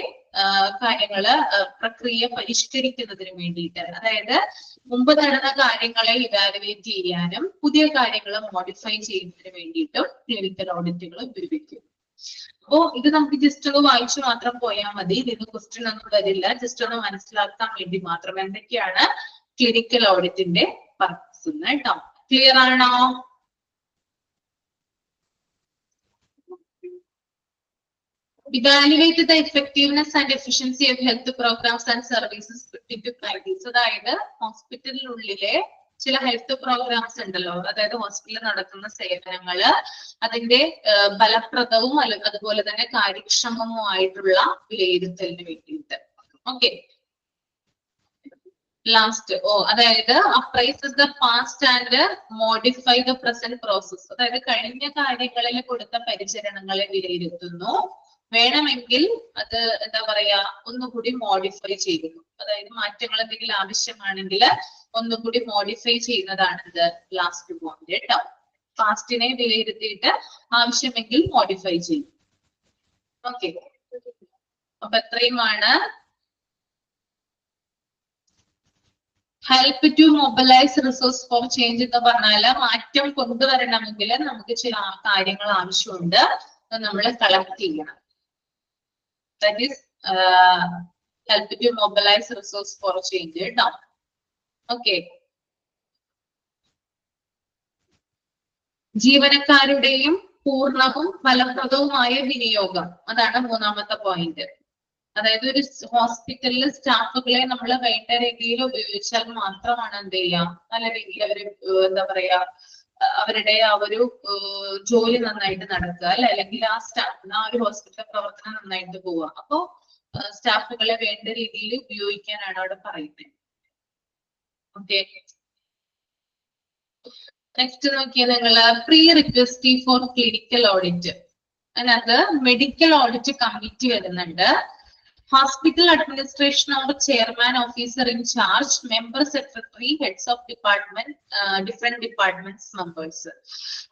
കാര്യങ്ങള് പ്രക്രിയ പരിഷ്കരിക്കുന്നതിന് വേണ്ടിയിട്ട്, അതായത് മുമ്പ് നടന്ന കാര്യങ്ങളെ ഇവാലുവേറ്റ് ചെയ്യാനും പുതിയ കാര്യങ്ങൾ മോഡിഫൈ ചെയ്യുന്നതിന് വേണ്ടിയിട്ടും ക്ലിനിക്കൽ ഓഡിറ്റുകൾ ഉപയോഗിക്കും. അപ്പോ ഇത് നമുക്ക് ജസ്റ്റ് ഒന്ന് വായിച്ചു മാത്രം പോയാൽ മതി, ഇതിന് ക്വസ്റ്റ്യൻ ഒന്നും വരില്ല. ജസ്റ്റ് ഒന്ന് മനസ്സിലാക്കാൻ വേണ്ടി മാത്രം എന്തൊക്കെയാണ് ക്ലിനിക്കൽ ഓഡിറ്റിന്റെ പർപ്പസ് എന്ന്. കേട്ടോ, ക്ലിയർ ആണോ? Evaluate the effectiveness and efficiency of health programs and services put into practice. അതായത് ഹോസ്പിറ്റലിനുള്ളിലെ ചില ഹെൽത്ത് പ്രോഗ്രാംസ് ഉണ്ടല്ലോ, അതായത് ഹോസ്പിറ്റലിൽ നടത്തുന്ന സേവനങ്ങള് അതിന്റെ ഫലപ്രദവും അതുപോലെ തന്നെ കാര്യക്ഷമവുമായിട്ടുള്ള വിലയിരുത്തലിന് വേണ്ടിയിട്ട്. ഓക്കെ, ലാസ്റ്റ് അതായത് appraises the past and modify the present process. അതായത് കഴിഞ്ഞ കാര്യങ്ങളിൽ കൊടുത്ത പരിചരണങ്ങളെ വിലയിരുത്തുന്നു, വേണമെങ്കിൽ അത് എന്താ പറയാ ഒന്നുകൂടി മോഡിഫൈ ചെയ്യുന്നു. അതായത് മാറ്റങ്ങൾ എന്തെങ്കിലും ആവശ്യമാണെങ്കിൽ ഒന്നുകൂടി മോഡിഫൈ ചെയ്യുന്നതാണ് ഇത് ലാസ്റ്റ് പോയിന്റ്. കേട്ടോ, പാസ്റ്റിനെ വിലയിരുത്തിയിട്ട് ആവശ്യമെങ്കിൽ മോഡിഫൈ ചെയ്യും. ഓക്കെ, അപ്പൊ എത്രയുമാണ്. Help to mobilise resource for change എന്ന് പറഞ്ഞാല് മാറ്റം കൊണ്ടുവരണമെങ്കിൽ നമുക്ക് ചില കാര്യങ്ങൾ ആവശ്യമുണ്ട്, നമ്മൾ കളക്ട് ചെയ്യണം. That is help to mobilize resource for change. കേട്ടോ, ഓക്കെ. ജീവനക്കാരുടെയും പൂർണ്ണവും ഫലപ്രദവുമായ വിനിയോഗം, അതാണ് മൂന്നാമത്തെ പോയിന്റ്. അതായത് ഒരു ഹോസ്പിറ്റലിൽ സ്റ്റാഫുകളെ നമ്മൾ വേണ്ട രീതിയിൽ ഉപയോഗിച്ചാൽ മാത്രമാണ് എന്ത് ചെയ്യാം, നല്ല രീതിയിൽ അവര് എന്താ പറയാ അവരുടെ ആ ഒരു ജോലി നന്നായിട്ട് നടക്കുക അല്ലെ, അല്ലെങ്കിൽ ആ സ്റ്റാഫിന് ആ ഒരു ഹോസ്പിറ്റൽ പ്രവർത്തനം നന്നായിട്ട് പോവുക. അപ്പോ സ്റ്റാഫുകളെ വേണ്ട രീതിയിൽ ഉപയോഗിക്കാനാണ് അവിടെ പറയുന്നത്. ഓക്കെ, നെക്സ്റ്റ് നോക്കിയാൽ നിങ്ങള് pre request for clinical audit. അതിനകത്ത് മെഡിക്കൽ ഓഡിറ്റ് കമ്മിറ്റി വരുന്നുണ്ട്. Hospital administration or chairman, officer in charge, member secretary, heads of department, different departments members.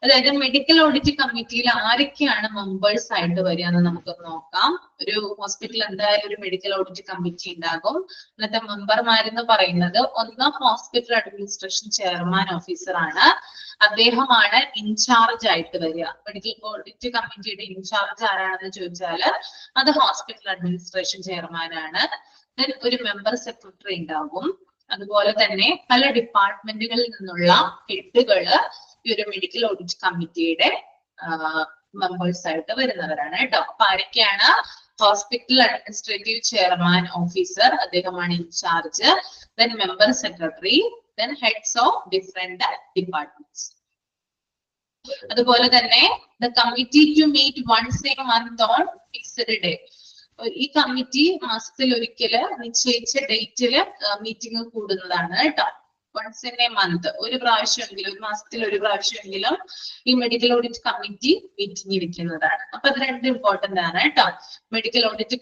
അതായത് മെഡിക്കൽ ഓഡിറ്റ് കമ്മിറ്റിയിൽ ആരൊക്കെയാണ് മെമ്പേഴ്സ് ആയിട്ട് വരിക എന്ന് നമുക്ക് നോക്കാം. ഒരു ഹോസ്പിറ്റൽ എന്തായാലും ഒരു മെഡിക്കൽ ഓഡിറ്റ് കമ്മിറ്റി ഉണ്ടാകും. അന്നത്തെ മെമ്പർമാരെന്ന് പറയുന്നത് ഒന്ന് ഹോസ്പിറ്റൽ അഡ്മിനിസ്ട്രേഷൻ ചെയർമാൻ ഓഫീസർ ആണ്. അദ്ദേഹമാണ് ഇൻചാർജ് ആയിട്ട് വരിക. മെഡിക്കൽ ഓഡിറ്റ് കമ്മിറ്റിയുടെ ഇൻചാർജ് ആരാണെന്ന് ചോദിച്ചാൽ അത് ഹോസ്പിറ്റൽ അഡ്മിനിസ്ട്രേഷൻ ചെയർമാനാണ്. ദെൻ ഒരു മെമ്പർ സെക്രട്ടറി ഉണ്ടാകും. അതുപോലെ തന്നെ പല ഡിപ്പാർട്ട്മെന്റുകളിൽ നിന്നുള്ള ഹെഡുകള് ഈ ഒരു മെഡിക്കൽ ഓഡിറ്റ് കമ്മിറ്റിയുടെ മെമ്പേഴ്സ് ആയിട്ട് വരുന്നവരാണ്. കേട്ടോ, അപ്പൊ ആരൊക്കെയാണ്? ഹോസ്പിറ്റൽ അഡ്മിനിസ്ട്രേറ്റീവ് ചെയർമാൻ ഓഫീസർ, അദ്ദേഹമാണ് in charge. Then member secretary, then heads of different departments. അതുപോലെ തന്നെ the committee to meet once a month on fixed day. ഈ കമ്മിറ്റി മാസത്തിൽ ഒരിക്കല് നിശ്ചയിച്ച ഡേറ്റില് മീറ്റിംഗ് കൂടുന്നതാണ് കേട്ടോ. വൺസ് ഇൻ എ മന്ത്, ഒരു പ്രാവശ്യമെങ്കിലും, ഒരു മാസത്തിൽ ഒരു പ്രാവശ്യമെങ്കിലും ഈ മെഡിക്കൽ ഓഡിറ്റ് കമ്മിറ്റി മീറ്റിംഗ് ഇരിക്കുന്നതാണ്. അപ്പൊ അത് രണ്ട് ഇമ്പോർട്ടന്റ് ആണ് കേട്ടോ. മെഡിക്കൽ ഓഡിറ്റ്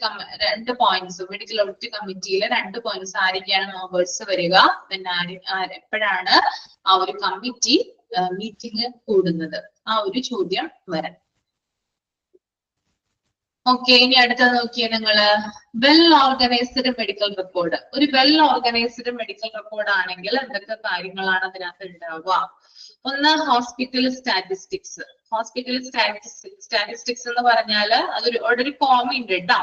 രണ്ട് പോയിന്റ്സ്, മെഡിക്കൽ ഓഡിറ്റ് കമ്മിറ്റിയിലെ രണ്ട് പോയിന്റ്സ്, ആരൊക്കെയാണ് മെമ്പേഴ്സ് വരിക, പിന്നെ എപ്പോഴാണ് ആ ഒരു കമ്മിറ്റി മീറ്റിംഗ് കൂടുന്നത്, ആ ഒരു ചോദ്യം വരാം. ഓക്കെ, ഇനി അടുത്ത നോക്കിയേ നിങ്ങള്. Well organised medical record. ഒരു വെൽ ഓർഗനൈസ്ഡ് മെഡിക്കൽ റെക്കോർഡ് ആണെങ്കിൽ എന്തൊക്കെ കാര്യങ്ങളാണ് അതിനകത്ത് ഉണ്ടാവുക? ഒന്ന്, ഹോസ്പിറ്റൽ സ്റ്റാറ്റിസ്റ്റിക്സ്. ഹോസ്പിറ്റൽ സ്റ്റാറ്റിസ്റ്റിക്സ് എന്ന് പറഞ്ഞാല് അതൊരു കോമ ഉണ്ട് കേട്ടോ.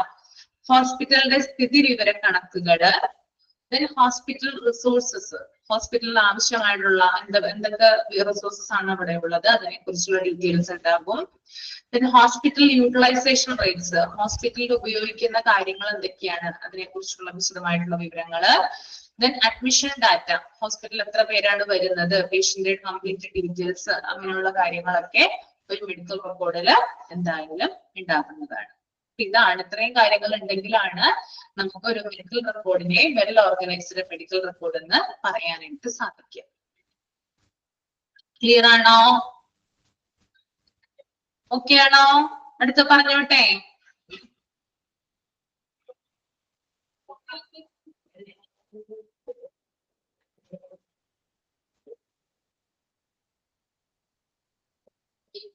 ഹോസ്പിറ്റലിന്റെ സ്ഥിതി വിവര കണക്കുകള്. ദെൻ ഹോസ്പിറ്റൽ റിസോഴ്സസ്, ഹോസ്പിറ്റലിന് ആവശ്യമായിട്ടുള്ള എന്തൊക്കെ റിസോഴ്സസ് ആണ് അവിടെ ഉള്ളത്, അതിനെ കുറിച്ചുള്ള ഡീറ്റെയിൽസ് ഉണ്ടാകും. പിന്നെ ഹോസ്പിറ്റൽ യൂട്ടിലൈസേഷൻ റേറ്റ്സ്, ഹോസ്പിറ്റലിൽ ഉപയോഗിക്കുന്ന കാര്യങ്ങൾ എന്തൊക്കെയാണ്, അതിനെ കുറിച്ചുള്ള വിശദമായിട്ടുള്ള വിവരങ്ങള്. ദെൻ അഡ്മിഷൻ ഡാറ്റ, ഹോസ്പിറ്റലിൽ എത്ര പേരാണ് വരുന്നത്, പേഷ്യന്റ് കംപ്ലീറ്റ് ഡീറ്റെയിൽസ്, അങ്ങനെയുള്ള കാര്യങ്ങളൊക്കെ ഒരു മെഡിക്കൽ റെക്കോർഡില് എന്തായാലും ഉണ്ടാകുന്നതാണ്. ഇതാണ്, ഇത്രയും കാര്യങ്ങൾ ഉണ്ടെങ്കിലാണ് നമുക്ക് ഒരു മെഡിക്കൽ റെക്കോർഡിനെ വെൽ ഓർഗനൈസ്ഡ് മെഡിക്കൽ റെക്കോർഡ് എന്ന് പറയാനായിട്ട് സാധിക്കുക. ക്ലിയർ ആണോ? ഓക്കെ ആണോ? അടുത്ത പറഞ്ഞോട്ടെ.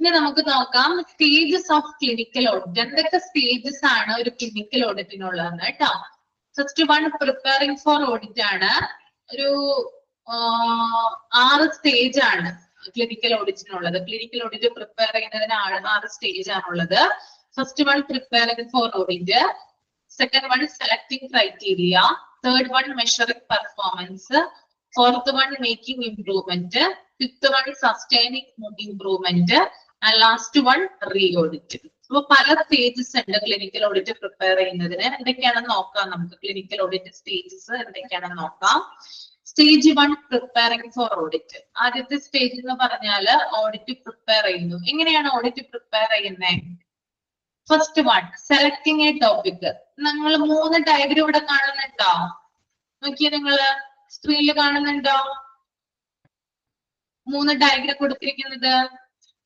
ഇനി നമുക്ക് നോക്കാം സ്റ്റേജസ് ഓഫ് ക്ലിനിക്കൽ ഓഡിറ്റ്. എന്തൊക്കെ സ്റ്റേജസ് ആണ് ഒരു ക്ലിനിക്കൽ ഓഡിറ്റിനുള്ളതെന്ന് കേട്ടോ. First one, preparing for audit ആണ്. ഒരു 6 സ്റ്റേജ് ആണ് ക്ലിനിക്കൽ ഓഡിറ്റിനുള്ളത്. ക്ലിനിക്കൽ ഓഡിറ്റ് പ്രിപ്പയർ ചെയ്യുന്നതിന് 6 സ്റ്റേജ് ആണുള്ളത്. First one, preparing for audit. Second one, selecting criteria. Third one, measuring performance. Fourth one, making improvement. Fifth one, sustaining improvement. And last one, re audit. അപ്പൊ പല stages ഉണ്ട് clinical audit prepare ചെയ്യുന്നതിന്. എന്തൊക്കെയാണെന്ന് നോക്കാം നമുക്ക്. Clinical audit stages എന്തൊക്കെയാണെന്ന് നോക്കാം. Stage 1, preparing for audit. ആദ്യത്തെ സ്റ്റേജ് എന്ന് പറഞ്ഞാല് ഓഡിറ്റ് പ്രിപ്പയർ ചെയ്യുന്നു. എങ്ങനെയാണ് ഓഡിറ്റ് പ്രിപ്പയർ ചെയ്യുന്നത്? First one, selecting a topic. നിങ്ങൾ 3 ഡയഗ്രം ഇവിടെ കാണുന്നുണ്ടോ? നോക്കിയേ, നിങ്ങള് സ്ക്രീനിൽ കാണുന്നുണ്ടോ? 3 ഡയഗ്രം കൊടുത്തിരിക്കുന്നത്.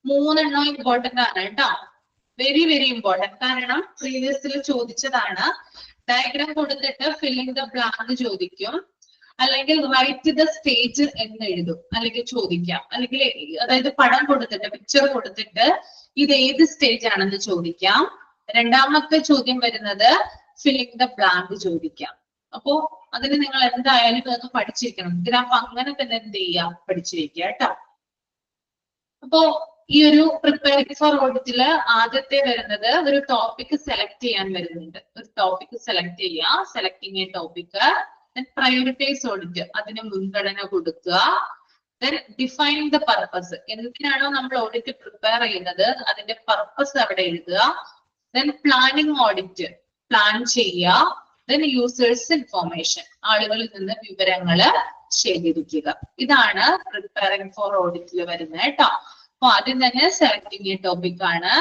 3 എണ്ണം ഇമ്പോർട്ടന്റ് ആണ് കേട്ടോ. Very very important. കാരണം പ്രീവിയസിൽ ചോദിച്ചതാണ്. ഡയഗ്രാം കൊടുത്തിട്ട് ഫില്ലിംഗ് ദ ബ്ലാങ്ക് ചോദിക്കും, അല്ലെങ്കിൽ റൈറ്റ് ദ സ്റ്റേജ് എന്ന് എഴുതും, അല്ലെങ്കിൽ ചോദിക്കാം. അല്ലെങ്കിൽ അതായത് പടം കൊടുത്തിട്ട്, പിക്ചർ കൊടുത്തിട്ട് ഇത് ഏത് സ്റ്റേജ് ആണെന്ന് ചോദിക്കാം. രണ്ടാമത്തെ ചോദ്യം വരുന്നത് ഫില്ലിംഗ് ദ ബ്ലാങ്ക് ചോദിക്കാം. അപ്പോ അതിന് നിങ്ങൾ എന്തായാലും ഇതൊന്ന് പഠിച്ചിരിക്കണം. ഗ്രാഫ് അങ്ങനെ തന്നെ എന്ത് ചെയ്യാം, പഠിച്ചിരിക്കുക കേട്ടോ. അപ്പോ ഈ ഒരു പ്രിപ്പയറിംഗ് ഫോർ ഓഡിറ്റില് ആദ്യത്തെ വരുന്നത് ഒരു ടോപ്പിക് സെലക്ട് ചെയ്യാൻ വരുന്നുണ്ട്. ഒരു ടോപ്പിക് സെലക്ട് ചെയ്യുക, selecting a topic. Prioritise audit, അതിന് മുൻഗണന കൊടുക്കുക. ദെൻ ഡിഫൈൻ ദ പർപ്പസ്, എന്തിനാണോ നമ്മൾ ഓഡിറ്റ് പ്രിപ്പയർ ചെയ്യുന്നത് അതിന്റെ പർപ്പസ് അവിടെ എഴുതുക. ദെൻ പ്ലാനിങ് ഓഡിറ്റ്, പ്ലാൻ ചെയ്യുക. ദെൻ യൂസേഴ്സ് ഇൻഫോർമേഷൻ, ആളുകളിൽ നിന്ന് വിവരങ്ങള് ശേഖരിക്കുക. ഇതാണ് പ്രിപ്പയറിംഗ് ഫോർ ഓഡിറ്റിൽ വരുന്നത് കേട്ടോ. അപ്പൊ ആദ്യം തന്നെ സെലക്ടിങ് എ ടോപ്പിക് ആണ്.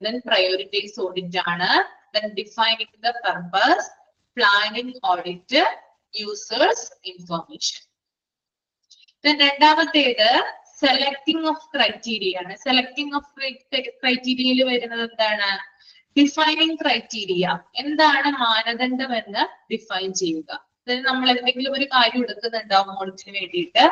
ദെൻ പ്രയോറിറ്റൈസ് ഓഡിറ്റ് ആണ്. Then defining the purpose, planning audit, users information. രണ്ടാമത്തേത് സെലക്ടിങ് ഓഫ് ക്രൈറ്റീരിയ ആണ്. സെലക്ടിങ് ഓഫ് ക്രൈറ്റീരിയയിൽ വരുന്നത് എന്താണ്? ഡിഫൈനിങ് ക്രൈറ്റീരിയ, എന്താണ് മാനദണ്ഡം എന്ന് ഡിഫൈൻ ചെയ്യുക. അതായത് നമ്മൾ എന്തെങ്കിലും ഒരു കാര്യം എടുക്കുന്നുണ്ടാവും ഓഡിറ്റിന് വേണ്ടിയിട്ട്.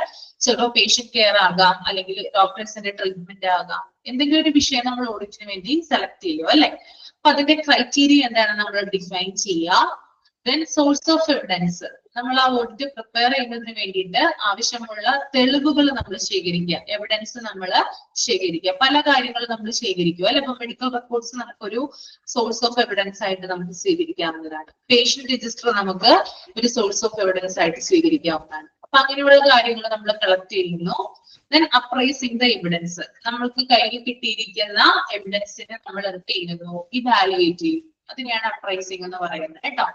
ചിലപ്പോൾ പേഷ്യന്റ് കെയർ ആകാം, അല്ലെങ്കിൽ ഡോക്ടേഴ്സിന്റെ ട്രീറ്റ്മെന്റ് ആകാം. എന്തെങ്കിലും ഒരു വിഷയം നമ്മൾ ഓഡിറ്റിന് വേണ്ടി സെലക്ട് ചെയ്യും അല്ലെ. അപ്പൊ അതിന്റെ ക്രൈറ്റീരിയ എന്താണ് നമ്മൾ ഡിഫൈൻ ചെയ്യുക. ദെൻ സോഴ്സ് ഓഫ് എവിഡൻസ്, നമ്മൾ ആ ഓഡിറ്റ് പ്രിപ്പയർ ചെയ്യുന്നതിന് വേണ്ടിയിട്ട് ആവശ്യമുള്ള തെളിവുകൾ നമ്മൾ ശേഖരിക്കുക. എവിഡൻസ് നമ്മൾ ശേഖരിക്കുക. പല കാര്യങ്ങളും നമ്മൾ ശേഖരിക്കുക അല്ലെ. ഇപ്പൊ മെഡിക്കൽ റെക്കോർഡ്സ് നമുക്കൊരു സോഴ്സ് ഓഫ് എവിഡൻസ് ആയിട്ട് നമുക്ക് സ്വീകരിക്കാവുന്നതാണ്. പേഷ്യന്റ് രജിസ്റ്റർ നമുക്ക് ഒരു സോഴ്സ് ഓഫ് എവിഡൻസ് ആയിട്ട് സ്വീകരിക്കാവുന്നതാണ്. അപ്പൊ അങ്ങനെയുള്ള കാര്യങ്ങൾ നമ്മൾ കളക്ട് ചെയ്യുന്നു. ദെൻ അപ്രൈസിങ് ദ എവിഡൻസ്, നമ്മൾക്ക് കയ്യിൽ കിട്ടിയിരിക്കുന്ന എവിഡൻസിനെ നമ്മൾ എന്ത് ചെയ്യുന്നു, ഇവാലുവേറ്റ് ചെയ്യും. അതിനെയാണ് അപ്രൈസിങ് എന്ന് പറയുന്നത് കേട്ടോ.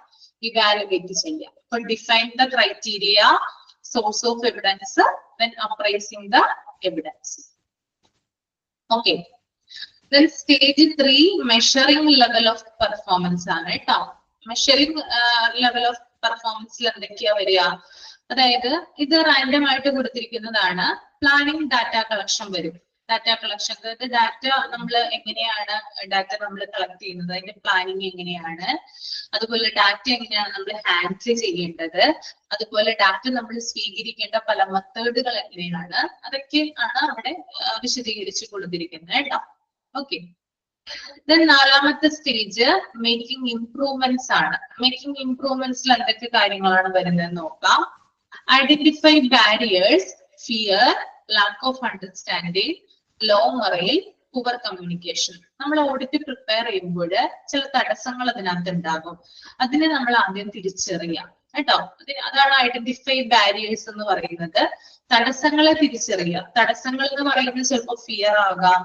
ഇവാലുവേറ്റ് ചെയ്യുക. അപ്പൊ define the criteria, source of evidence, then appraising the evidence. Okay. Then stage 3 measuring level of performance ആണ് കേട്ടോ. മെഷറിംഗ് ലെവൽ ഓഫ് പെർഫോമൻസിൽ എന്തൊക്കെയാ വരിക? അതായത് ഇത് റാൻഡം ആയിട്ട് കൊടുത്തിരിക്കുന്നതാണ്. പ്ലാനിങ് ഡാറ്റ കളക്ഷൻ വരും. ഡാറ്റ കളക്ഷൻ, അതായത് ഡാറ്റ നമ്മൾ എങ്ങനെയാണ് ഡാറ്റ നമ്മൾ കളക്ട് ചെയ്യുന്നത്, അതിന്റെ പ്ലാനിങ് എങ്ങനെയാണ്, അതുപോലെ ഡാറ്റ എങ്ങനെയാണ് നമ്മൾ ഹാൻഡിൽ ചെയ്യേണ്ടത്, അതുപോലെ ഡാറ്റ നമ്മൾ സ്വീകരിക്കേണ്ട പല മെത്തേഡുകൾ എങ്ങനെയാണ്, അതൊക്കെ ആണ് അവിടെ വിശദീകരിച്ച് കൊടുത്തിരിക്കുന്നത് കേട്ടോ. ഓക്കെ. ദെൻ നാലാമത്തെ സ്റ്റേജ് മേക്കിംഗ് ഇംപ്രൂവ്മെന്റ്സ് ആണ്. മേക്കിംഗ് ഇംപ്രൂവ്മെന്റ്സിൽ എന്തൊക്കെ കാര്യങ്ങളാണ് വരുന്നത് നോക്കാം. Identify barriers, fear, lack of understanding, low morale, poor communication. നമ്മൾ ഓഡിറ്റ് പ്രിപ്പയർ ചെയ്യുമ്പോൾ ചില തടസ്സങ്ങൾ അതിനകത്ത് ഉണ്ടാകും. അതിനെ നമ്മൾ ആദ്യം തിരിച്ചറിയാം കേട്ടോ. അതാണ് ഐഡന്റിഫൈ ബാരിയേഴ്സ് എന്ന് പറയുന്നത്. തടസ്സങ്ങളെ തിരിച്ചറിയുക. തടസ്സങ്ങൾ എന്ന് പറയുന്നത് ചിലപ്പോൾ ഫിയർ ആകാം,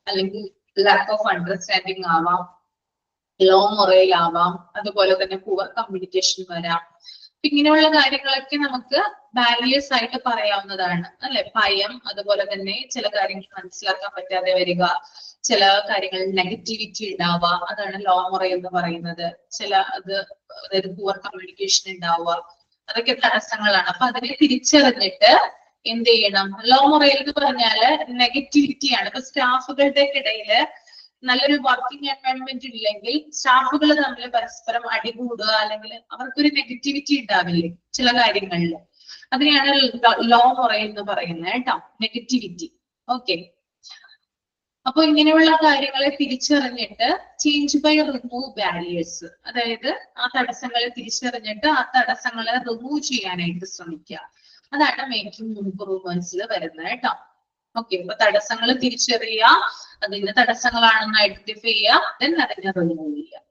അല്ലെങ്കിൽ ലാക്ക് ഓഫ് അണ്ടർസ്റ്റാൻഡിങ് ആവാം, ലോ മൊറൽ ആവാം, അതുപോലെ തന്നെ പുവർ കമ്മ്യൂണിക്കേഷൻ വരാം. ഇങ്ങനെയുള്ള കാര്യങ്ങളൊക്കെ നമുക്ക് ബാരിയേഴ്സ് ആയിട്ട് പറയാവുന്നതാണ് അല്ലെ. ഭയം, അതുപോലെ തന്നെ ചില കാര്യങ്ങൾ മനസ്സിലാക്കാൻ പറ്റാതെ വരിക, ചില കാര്യങ്ങളിൽ നെഗറ്റിവിറ്റി ഉണ്ടാവുക, അതാണ് ലോ മൊറൽ എന്ന് പറയുന്നത്. അതായത് പുവർ കമ്മ്യൂണിക്കേഷൻ ഉണ്ടാവുക, അതൊക്കെ തടസ്സങ്ങളാണ്. അപ്പൊ അതിനെ തിരിച്ചറിഞ്ഞിട്ട് എന്ത് ചെയ്യണം? ലോ മൊറൽ എന്ന് പറഞ്ഞാല് നെഗറ്റിവിറ്റി ആണ്. ഇപ്പൊ സ്റ്റാഫുകളുടെ ഇടയില് നല്ലൊരു വർക്കിംഗ് എൻവയോൺമെന്റ് ഇല്ലെങ്കിൽ സ്റ്റാഫുകൾ തമ്മിൽ പരസ്പരം അടികൂടുക, അല്ലെങ്കിൽ അവർക്കൊരു നെഗറ്റിവിറ്റി ഉണ്ടാവില്ലേ ചില കാര്യങ്ങളിൽ, അതിനെയാണ് ലോ മൊറൽ എന്ന് പറയുന്നത് കേട്ടോ, നെഗറ്റിവിറ്റി. ഓക്കെ. അപ്പൊ ഇങ്ങനെയുള്ള കാര്യങ്ങളെ തിരിച്ചറിഞ്ഞിട്ട് ചേഞ്ച് ബൈ റിമൂവ് ബാരിയേഴ്സ്, അതായത് ആ തടസ്സങ്ങളെ തിരിച്ചറിഞ്ഞിട്ട് ആ തടസ്സങ്ങളെ റിമൂവ് ചെയ്യാനായിട്ട് ശ്രമിക്കുക. അതാണ് മേക്കിംഗ് ഇംപ്രൂവ്മെന്റ്സിൽ വരുന്നത് കേട്ടോ. ഓക്കെ. അപ്പൊ തടസ്സങ്ങൾ തിരിച്ചറിയുക, അതിന് തടസ്സങ്ങളാണെന്ന് ഐഡന്റിഫൈ ചെയ്യുക, ദെൻ അതിനെ റിമൂവ് ചെയ്യുക.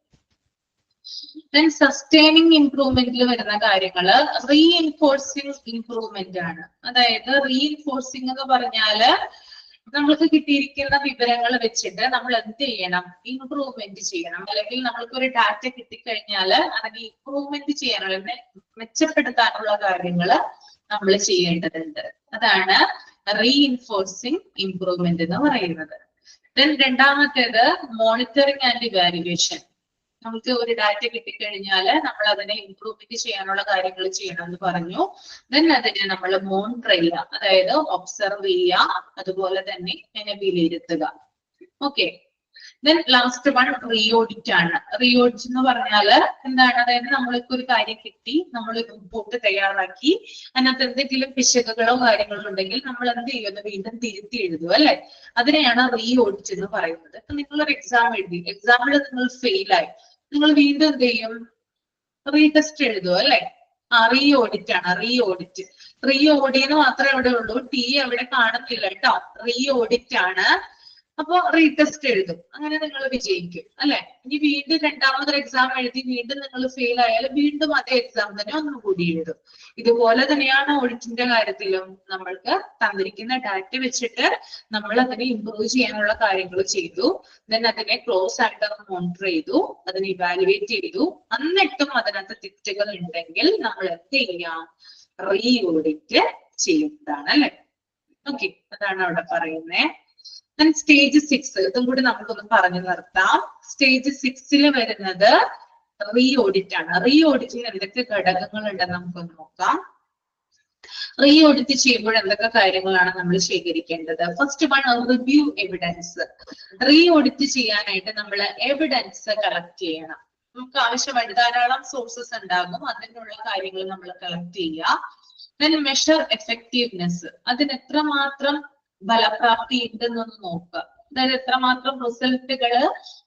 ദെൻ സസ്റ്റൈനിങ് ഇംപ്രൂവ്മെന്റിൽ വരുന്ന കാര്യങ്ങള് റീഇൻഫോഴ്സിങ് ഇംപ്രൂവ്മെന്റ് ആണ്. അതായത് റീഇൻഫോഴ്സിങ് എന്ന് പറഞ്ഞാല് നമ്മൾക്ക് കിട്ടിയിരിക്കുന്ന വിവരങ്ങൾ വെച്ചിട്ട് നമ്മൾ എന്ത് ചെയ്യണം? ഇംപ്രൂവ്മെന്റ് ചെയ്യണം. അല്ലെങ്കിൽ നമ്മൾക്ക് ഒരു ഡാറ്റ കിട്ടിക്കഴിഞ്ഞാല് അതിനെ ഇംപ്രൂവ്മെന്റ് ചെയ്യാനുള്ള, മെച്ചപ്പെടുത്താനുള്ള കാര്യങ്ങള് നമ്മൾ ചെയ്യേണ്ടതുണ്ട്. അതാണ് റീഇൻഫോഴ്സിങ് ഇംപ്രൂവ്മെന്റ് എന്ന് പറയുന്നത്. ദെൻ രണ്ടാമത്തേത് മോണിറ്ററിങ് ആൻഡ് ഇവാലുവേഷൻ. നമുക്ക് ഒരു ഡാറ്റ കിട്ടിക്കഴിഞ്ഞാല് നമ്മൾ അതിനെ ഇംപ്രൂവ്മെന്റ് ചെയ്യാനുള്ള കാര്യങ്ങൾ ചെയ്യണം എന്ന് പറഞ്ഞു. ദെൻ അതിനെ നമ്മൾ മോണിറ്റർ ചെയ്യുക, അതായത് ഒബ്സർവ് ചെയ്യുക, അതുപോലെ തന്നെ അതിനെ വിലയിരുത്തുക. ഓക്കെ. ദെൻ ലാസ്റ്റ് വൺ റീഓഡിറ്റ് ആണ്. റീഓഡിറ്റ് എന്ന് പറഞ്ഞാല് എന്താണ്? അതായത് നമ്മൾക്ക് ഒരു കാര്യം കിട്ടി, നമ്മൾ റിപ്പോർട്ട് തയ്യാറാക്കി, അതിനകത്ത് എന്തെങ്കിലും പിശകുകളോ കാര്യങ്ങളോ ഉണ്ടെങ്കിൽ നമ്മൾ എന്ത് ചെയ്യുന്നു? വീണ്ടും തിരുത്തി എഴുതും അല്ലെ. അതിനെയാണ് റീഓഡിറ്റ് എന്ന് പറയുന്നത്. ഇപ്പൊ നിങ്ങളൊരു എക്സാം എഴുതി, എക്സാമിൽ നിങ്ങൾ ഫെയിലായി, നിങ്ങൾ വീണ്ടും എന്ത് ചെയ്യും? റീടെസ്റ്റ് എഴുതും അല്ലെ. റീഓഡിറ്റ് ആണ്. റീഓഡി എന്ന് മാത്രമേ ഇവിടെ ഉള്ളൂ, ടി എവിടെ കാണുന്നില്ല കേട്ടോ. റീഓഡിറ്റ് ആണ്. അപ്പൊ റീടെസ്റ്റ് എഴുതും, അങ്ങനെ നിങ്ങൾ വിജയിക്കും അല്ലെ. ഇനി വീണ്ടും രണ്ടാമതൊരു എക്സാം എഴുതി വീണ്ടും നിങ്ങൾ ഫെയിൽ ആയാലും വീണ്ടും അതേ എക്സാം തന്നെ ഒന്നുകൂടി എഴുതും. ഇതുപോലെ തന്നെയാണ് ഓഡിറ്റിന്റെ കാര്യത്തിലും. നമ്മൾക്ക് തന്നിരിക്കുന്ന ഡാറ്റ വെച്ചിട്ട് നമ്മൾ അതിനെ ഇംപ്രൂവ് ചെയ്യാനുള്ള കാര്യങ്ങൾ ചെയ്തു, ദെൻ അതിനെ ക്ലോസ് ആയിട്ട് മോണിറ്റർ ചെയ്തു, അതിനെ ഇവാലുവേറ്റ് ചെയ്തു, എന്നിട്ടും അതിനകത്ത് തെറ്റുകൾ ഉണ്ടെങ്കിൽ നമ്മൾ എന്ത് ചെയ്യാം? റീഓഡിറ്റ് ചെയ്യുന്നതാണ് അല്ലെ. ഓക്കെ. അതാണ് അവിടെ പറയുന്നത്. സ്റ്റേജ് 6, ഇതും കൂടി നമുക്കൊന്ന് പറഞ്ഞു നിർത്താം. സ്റ്റേജ് 6 വരുന്നത് റീഓഡിറ്റ് ആണ്. റീഓഡിറ്റിന് എന്തൊക്കെ ഘടകങ്ങൾ ഉണ്ടെന്ന് നമുക്കൊന്ന് നോക്കാം. റീഓഡിറ്റ് ചെയ്യുമ്പോൾ എന്തൊക്കെ കാര്യങ്ങളാണ് നമ്മൾ ശേഖരിക്കേണ്ടത്? First one, review evidence. Reaudit ചെയ്യാനായിട്ട് നമ്മൾ എവിഡൻസ് കളക്ട് ചെയ്യണം. നമുക്ക് ആവശ്യമായിട്ട് ധാരാളം സോഴ്സസ് ഉണ്ടാകും, അതിനുള്ള കാര്യങ്ങൾ നമ്മൾ കളക്ട് ചെയ്യുക. ദെൻ മെഷർ എഫക്റ്റീവ്നെസ്, അതിന് എത്രമാത്രം ഫലപ്രാപ്തി ഉണ്ടെന്നൊന്ന് നോക്കുക. അതായത് എത്രമാത്രം റിസൾട്ടുകൾ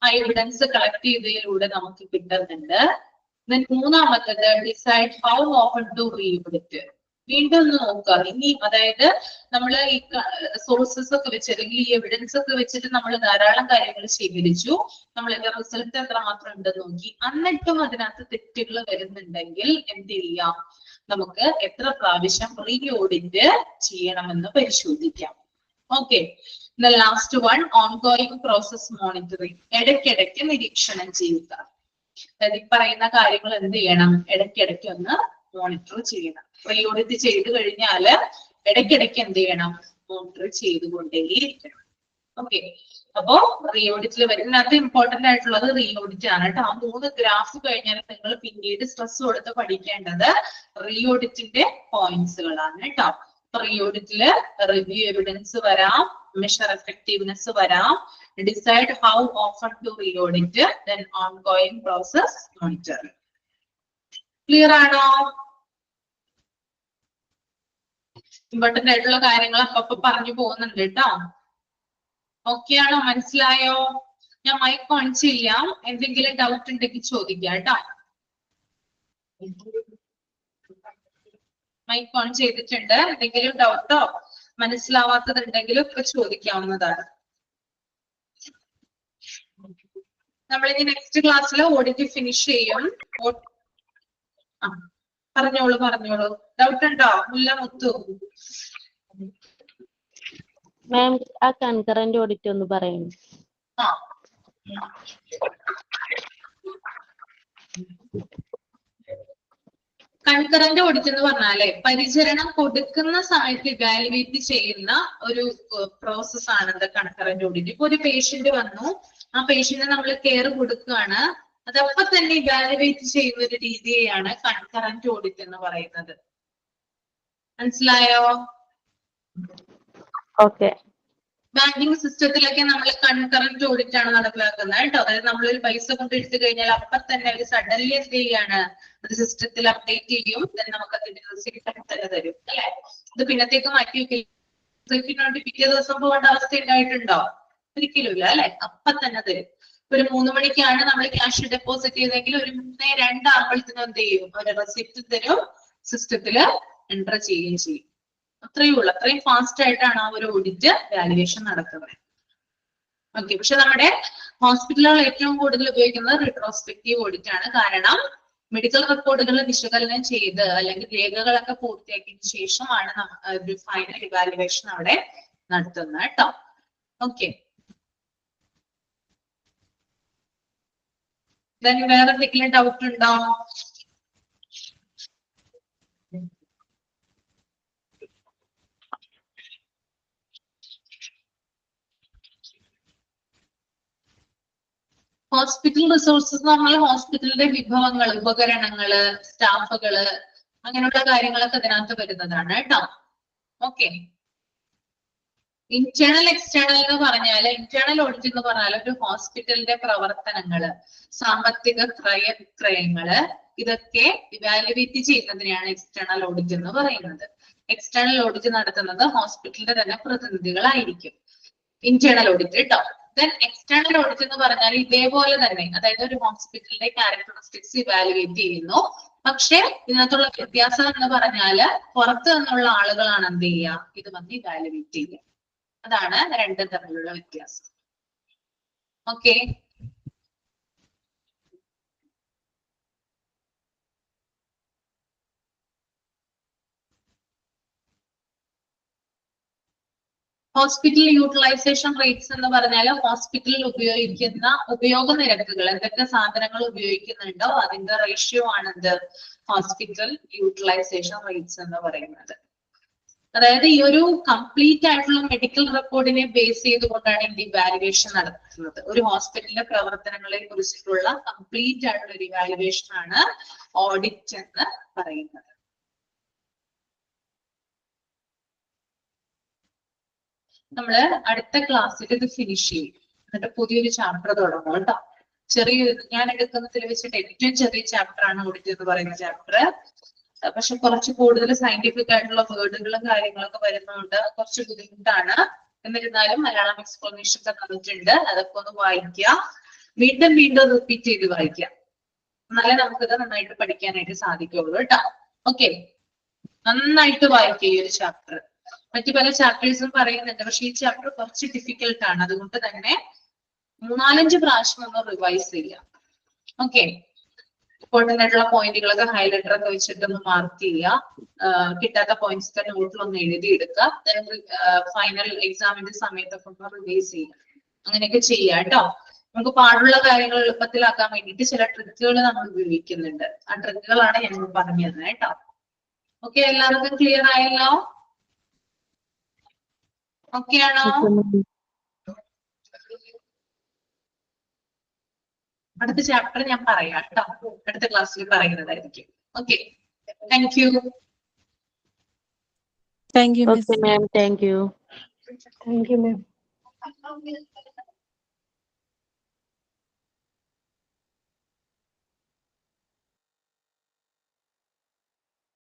ആ എവിഡൻസ് കളക്ട് ചെയ്തതിലൂടെ നമുക്ക് കിട്ടുന്നുണ്ട്. ദെൻ മൂന്നാമത്തത് ഡിസൈഡ് ഹൗ ഓഫൺ ടു റീഓഡിറ്റ്. വീണ്ടും ഒന്ന് നോക്കുക. ഇനി അതായത് നമ്മൾ ഈ സോഴ്സസ് ഒക്കെ വെച്ച്, അല്ലെങ്കിൽ ഈ എവിഡൻസ് ഒക്കെ വെച്ചിട്ട് നമ്മൾ ധാരാളം കാര്യങ്ങൾ ശേഖരിച്ചു, നമ്മളിന്റെ റിസൾട്ട് എത്രമാത്രം ഉണ്ടെന്ന് നോക്കി, എന്നിട്ടും അതിനകത്ത് തെറ്റുകൾ വരുന്നുണ്ടെങ്കിൽ എന്ത് ചെയ്യാം? നമുക്ക് എത്ര പ്രാവശ്യം റീഓഡിറ്റ് ചെയ്യണമെന്ന് പരിശോധിക്കാം. Okay. The last one, ongoing process monitoring. ഇടയ്ക്കിടയ്ക്ക് നിരീക്ഷണം ചെയ്യുക. അതായത് ഈ പറയുന്ന കാര്യങ്ങൾ എന്ത് ചെയ്യണം, ഇടയ്ക്കിടയ്ക്ക് ഒന്ന് മോണിറ്റർ ചെയ്യണം. റീ ഓഡിറ്റ് ചെയ്ത് കഴിഞ്ഞാല് ഇടയ്ക്കിടയ്ക്ക് എന്ത് ചെയ്യണം, മോണിറ്റർ ചെയ്തുകൊണ്ടേയിരിക്കണം. ഓക്കെ, അപ്പോ റീ ഓഡിറ്റിൽ വരുന്നതിനകത്ത് ഇമ്പോർട്ടന്റ് ആയിട്ടുള്ളത് റീ ഓഡിറ്റ് ആണ് കേട്ടോ. ആ 3 ഗ്രാഫ് കഴിഞ്ഞാൽ നിങ്ങൾ പിന്നീട് സ്ട്രെസ് കൊടുത്ത് പഠിക്കേണ്ടത് റീ ഓഡിറ്റിന്റെ പോയിന്റ്സുകളാണ് കേട്ടോ. റീ ഓഡിറ്റില് റിവ്യൂ എവിഡൻസ് വരാം, മെഷർ എഫക്റ്റീവ്നെസ് വരാം, decide how often to re audit, then ongoing process monitoring. Clear ആണോ? ഇമ്പോർട്ടന്റ് ആയിട്ടുള്ള കാര്യങ്ങൾ അപ്പൊ പറഞ്ഞു പോകുന്നുണ്ട് കേട്ടോ. ഓക്കെ ആണോ? മനസ്സിലായോ? ഞാൻ മൈക്ക് ഓൺ ചെയ്യാം, എന്തെങ്കിലും ഡൗട്ട് ഉണ്ടെങ്കിൽ ചോദിക്കാം കേട്ടോ. മൈക്ക് ഓൺ ചെയ്തിട്ടുണ്ട്. എന്തെങ്കിലും ഡൗട്ടോ മനസ്സിലാവാത്തതുണ്ടെങ്കിലും ഒക്കെ ചോദിക്കാവുന്നതാണ്. നമ്മളിനി നെക്സ്റ്റ് ക്ലാസ്സിൽ ഓഡിറ്റ് ഫിനിഷ് ചെയ്യും. പറഞ്ഞോളൂ. ഡൗട്ട് ഉണ്ടോ മുല്ല മുത്തു? മാം, ആ കൺകറന്റ് ഓഡിറ്റ് ഒന്ന് പറയുന്നു. കൺകറന്റ് ഓഡിറ്റ് എന്ന് പറഞ്ഞാലേ പരിചരണം കൊടുക്കുന്ന സമയത്ത് ഇവാലുവേറ്റ് ചെയ്യുന്ന ഒരു പ്രോസസ് ആണ് ഇത് കൺകറന്റ് ഓഡിറ്റ്. ഇപ്പൊ ഒരു പേഷ്യന്റ് വന്നു, ആ പേഷ്യന്റിന് നമ്മൾ കെയർ കൊടുക്കുകയാണ്, അതപ്പൊ തന്നെ ഇവാലുവേറ്റ് ചെയ്യുന്ന ഒരു രീതിയെയാണ് കൺകറന്റ് ഓഡിറ്റ് എന്ന് പറയുന്നത്. മനസ്സിലായോ? ഓക്കെ. ബാങ്കിങ് സിസ്റ്റത്തിലൊക്കെ നമ്മൾ കൺകറന്റ് ഓഡിറ്റ് ആണ് നടപ്പിലാക്കുന്നത് കേട്ടോ. അതായത് നമ്മളൊരു പൈസ കൊണ്ട് എടുത്തു കഴിഞ്ഞാൽ അപ്പൊ തന്നെ ഒരു സഡൻലി എന്ത് ചെയ്യാണ്, അത് സിസ്റ്റത്തിൽ അപ്ഡേറ്റ് ചെയ്യും, നമുക്ക് അതിന്റെ റിസൾട്ട് തന്നെ തരും അല്ലെ. ഇത് പിന്നത്തേക്ക് മാറ്റി വെക്കില്ല, പിറ്റേ ദിവസം പോകേണ്ട അവസ്ഥ ഉണ്ടായിട്ടുണ്ടോ? ഒരിക്കലും ഇല്ല അല്ലെ, അപ്പൊ തന്നെ തരും. ഒരു 3 മണിക്കാണ് നമ്മൾ ക്യാഷ് ഡെപ്പോസിറ്റ് ചെയ്തെങ്കിൽ ഒരു 3:02 ആകുമ്പോഴത്തേനും എന്ത് ചെയ്യും, ഒരു റെസിപ്റ്റ് തരും, സിസ്റ്റത്തില് എൻറ്റർ ചെയ്യുകയും ചെയ്യും. അത്രയേ ഉള്ളൂ. അത്രയും ഫാസ്റ്റ് ആയിട്ടാണ് ആ ഒരു ഓഡിറ്റ് വാല്യുവേഷൻ നടക്കുന്നത്. ഓക്കെ, പക്ഷെ നമ്മുടെ ഹോസ്പിറ്റലുകൾ ഏറ്റവും കൂടുതൽ ഉപയോഗിക്കുന്നത് റിട്രോസ്പെക്റ്റീവ് ഓഡിറ്റ് ആണ്. കാരണം മെഡിക്കൽ റെക്കോർഡുകൾ വിശകലനം ചെയ്ത് അല്ലെങ്കിൽ രേഖകളൊക്കെ പൂർത്തിയാക്കിയതിനു ശേഷമാണ് ഒരു ഫൈനൽ ഇവാലുവേഷൻ അവിടെ നടത്തുന്നത് കേട്ടോ. ഓക്കെ, വേറെ എന്തെങ്കിലും ഡൗട്ട് ഉണ്ടോ? ഹോസ്പിറ്റൽ റിസോഴ്സസ് എന്ന് പറഞ്ഞാൽ ഹോസ്പിറ്റലിന്റെ വിഭവങ്ങൾ, ഉപകരണങ്ങള്, സ്റ്റാഫുകള്, അങ്ങനെയുള്ള കാര്യങ്ങളൊക്കെ ഇതിനകത്ത് വരുന്നതാണ് കേട്ടോ. ഓക്കെ, ഇന്റേണൽ എക്സ്റ്റേണൽ എന്ന് പറഞ്ഞാല്, ഇന്റേണൽ ഓഡിറ്റ് എന്ന് പറഞ്ഞാൽ ഒരു ഹോസ്പിറ്റലിന്റെ പ്രവർത്തനങ്ങള്, സാമ്പത്തിക ക്രയവിക്രയങ്ങള്, ഇതൊക്കെ ഇവാലുവേറ്റ് ചെയ്യുന്നതിനെയാണ് എക്സ്റ്റേണൽ ഓഡിറ്റ് എന്ന് പറയുന്നത്. എക്സ്റ്റേണൽ ഓഡിറ്റ് നടത്തുന്നത് ഹോസ്പിറ്റലിന്റെ തന്നെ പ്രതിനിധികളായിരിക്കും. ഇന്റേണൽ ഓഡിറ്റ് കേട്ടോ. ദെൻ എക്സ്റ്റേണൽ ഓഡിറ്റ് എന്ന് പറഞ്ഞാൽ ഇതേപോലെ തന്നെ, അതായത് ഒരു ഹോസ്പിറ്റലിന്റെ ക്യാരക്ടറിസ്റ്റിക്സ് ഇവാലുവേറ്റ് ചെയ്യുന്നു. പക്ഷെ ഇതിനകത്തുള്ള വ്യത്യാസം എന്ന് പറഞ്ഞാല് പുറത്തു നിന്നുള്ള ആളുകളാണ് എന്ത് ചെയ്യുക, ഇത് വന്ന് ഇവാലുവേറ്റ് ചെയ്യുക. അതാണ് രണ്ടും തമ്മിലുള്ള വ്യത്യാസം. ഓക്കെ, ഹോസ്പിറ്റൽ യൂട്ടിലൈസേഷൻ റേറ്റ്സ് എന്ന് പറഞ്ഞാൽ ഹോസ്പിറ്റലിൽ ഉപയോഗിക്കുന്ന ഉപയോഗ നിരക്കുകൾ, എന്തൊക്കെ സാധനങ്ങൾ ഉപയോഗിക്കുന്നുണ്ടോ അതിന്റെ റേഷ്യോ ആണെന്ത് ഹോസ്പിറ്റൽ യൂട്ടിലൈസേഷൻ റേറ്റ്സ് എന്ന് പറയുന്നത്. അതായത് ഈ ഒരു കംപ്ലീറ്റ് ആയിട്ടുള്ള മെഡിക്കൽ റെക്കോർഡിനെ ബേസ് ചെയ്തുകൊണ്ടാണ് ഇതിന്റെ ഇവാലുവേഷൻ നടത്തുന്നത്. ഒരു ഹോസ്പിറ്റലിന്റെ പ്രവർത്തനങ്ങളെ കുറിച്ചിട്ടുള്ള കംപ്ലീറ്റ് ആയിട്ടുള്ള ഒരു ഇവാലുവേഷൻ ആണ് ഓഡിറ്റ് എന്ന് പറയുന്നത്. നമ്മള് അടുത്ത ക്ലാസ്സിൽ ഇത് ഫിനിഷ് ചെയ്യും, എന്നിട്ട് പുതിയൊരു ചാപ്റ്റർ തുടങ്ങും കേട്ടോ. ഞാൻ എടുക്കുന്നതിൽ വെച്ചിട്ട് ഏറ്റവും ചെറിയ ചാപ്റ്റർ ആണ് ഓഡിറ്റ് എന്ന് പറയുന്ന ചാപ്റ്റർ. പക്ഷെ കുറച്ച് കൂടുതൽ സയന്റിഫിക് ആയിട്ടുള്ള വേർഡുകളും കാര്യങ്ങളൊക്കെ വരുന്നതുകൊണ്ട് കുറച്ച് ബുദ്ധിമുട്ടാണ്. എന്നിരുന്നാലും മലയാളം എക്സ്പ്ലനേഷൻസ് ഒക്കെ തന്നിട്ടുണ്ട്, അതൊക്കെ ഒന്ന് വായിക്കുക. വീണ്ടും വീണ്ടും റിപ്പീറ്റ് ചെയ്ത് വായിക്കാം, എന്നാലേ നമുക്കിത് നന്നായിട്ട് പഠിക്കാനായിട്ട് സാധിക്കുള്ളൂ കേട്ടോ. ഓക്കെ, നന്നായിട്ട് വായിക്കുക ഈ ഒരു ചാപ്റ്റർ. മറ്റു പല ചാപ്റ്റേഴ്സും പറയുന്നുണ്ട്, പക്ഷെ ഈ ചാപ്റ്റർ കുറച്ച് ഡിഫിക്കൽട്ട് ആണ്. അതുകൊണ്ട് തന്നെ 3-4 പ്രാവശ്യം ഒന്ന് റിവൈസ് ചെയ്യാം. ഓക്കെ, ഇമ്പോർട്ടന്റ് ആയിട്ടുള്ള പോയിന്റുകളൊക്കെ ഹൈലൈറ്റർ ഒക്കെ വെച്ചിട്ടൊന്ന് മാർക്ക് ചെയ്യുക. കിട്ടാത്ത പോയിന്റ്സ് ഒക്കെ നോട്ടിലൊന്ന് എഴുതിയെടുക്കുക. ഫൈനൽ എക്സാമിന്റെ സമയത്തൊക്കെ ഒന്ന് റിവൈസ് ചെയ്യുക. അങ്ങനെയൊക്കെ ചെയ്യുക കേട്ടോ. നമുക്ക് പാടുള്ള കാര്യങ്ങൾ എളുപ്പത്തിലാക്കാൻ വേണ്ടിയിട്ട് ചില ട്രിക്കുകൾ നമ്മൾ ഉപയോഗിക്കുന്നുണ്ട്. ആ ട്രിക്കുകളാണ് ഞാൻ പറഞ്ഞു തരുന്നത് കേട്ടോ. ഓക്കെ, എല്ലാവർക്കും ക്ലിയർ ആയല്ലോ? ഓക്കെ ആണോ? അടുത്ത ചാപ്റ്റർ ഞാൻ പറയാം കേട്ടോ, അടുത്ത ക്ലാസ്സിൽ പറയുന്നതായിരിക്കും. Okay, thank you. Thank you, Miss. Okay, ma'am. Thank you. Thank you, ma'am.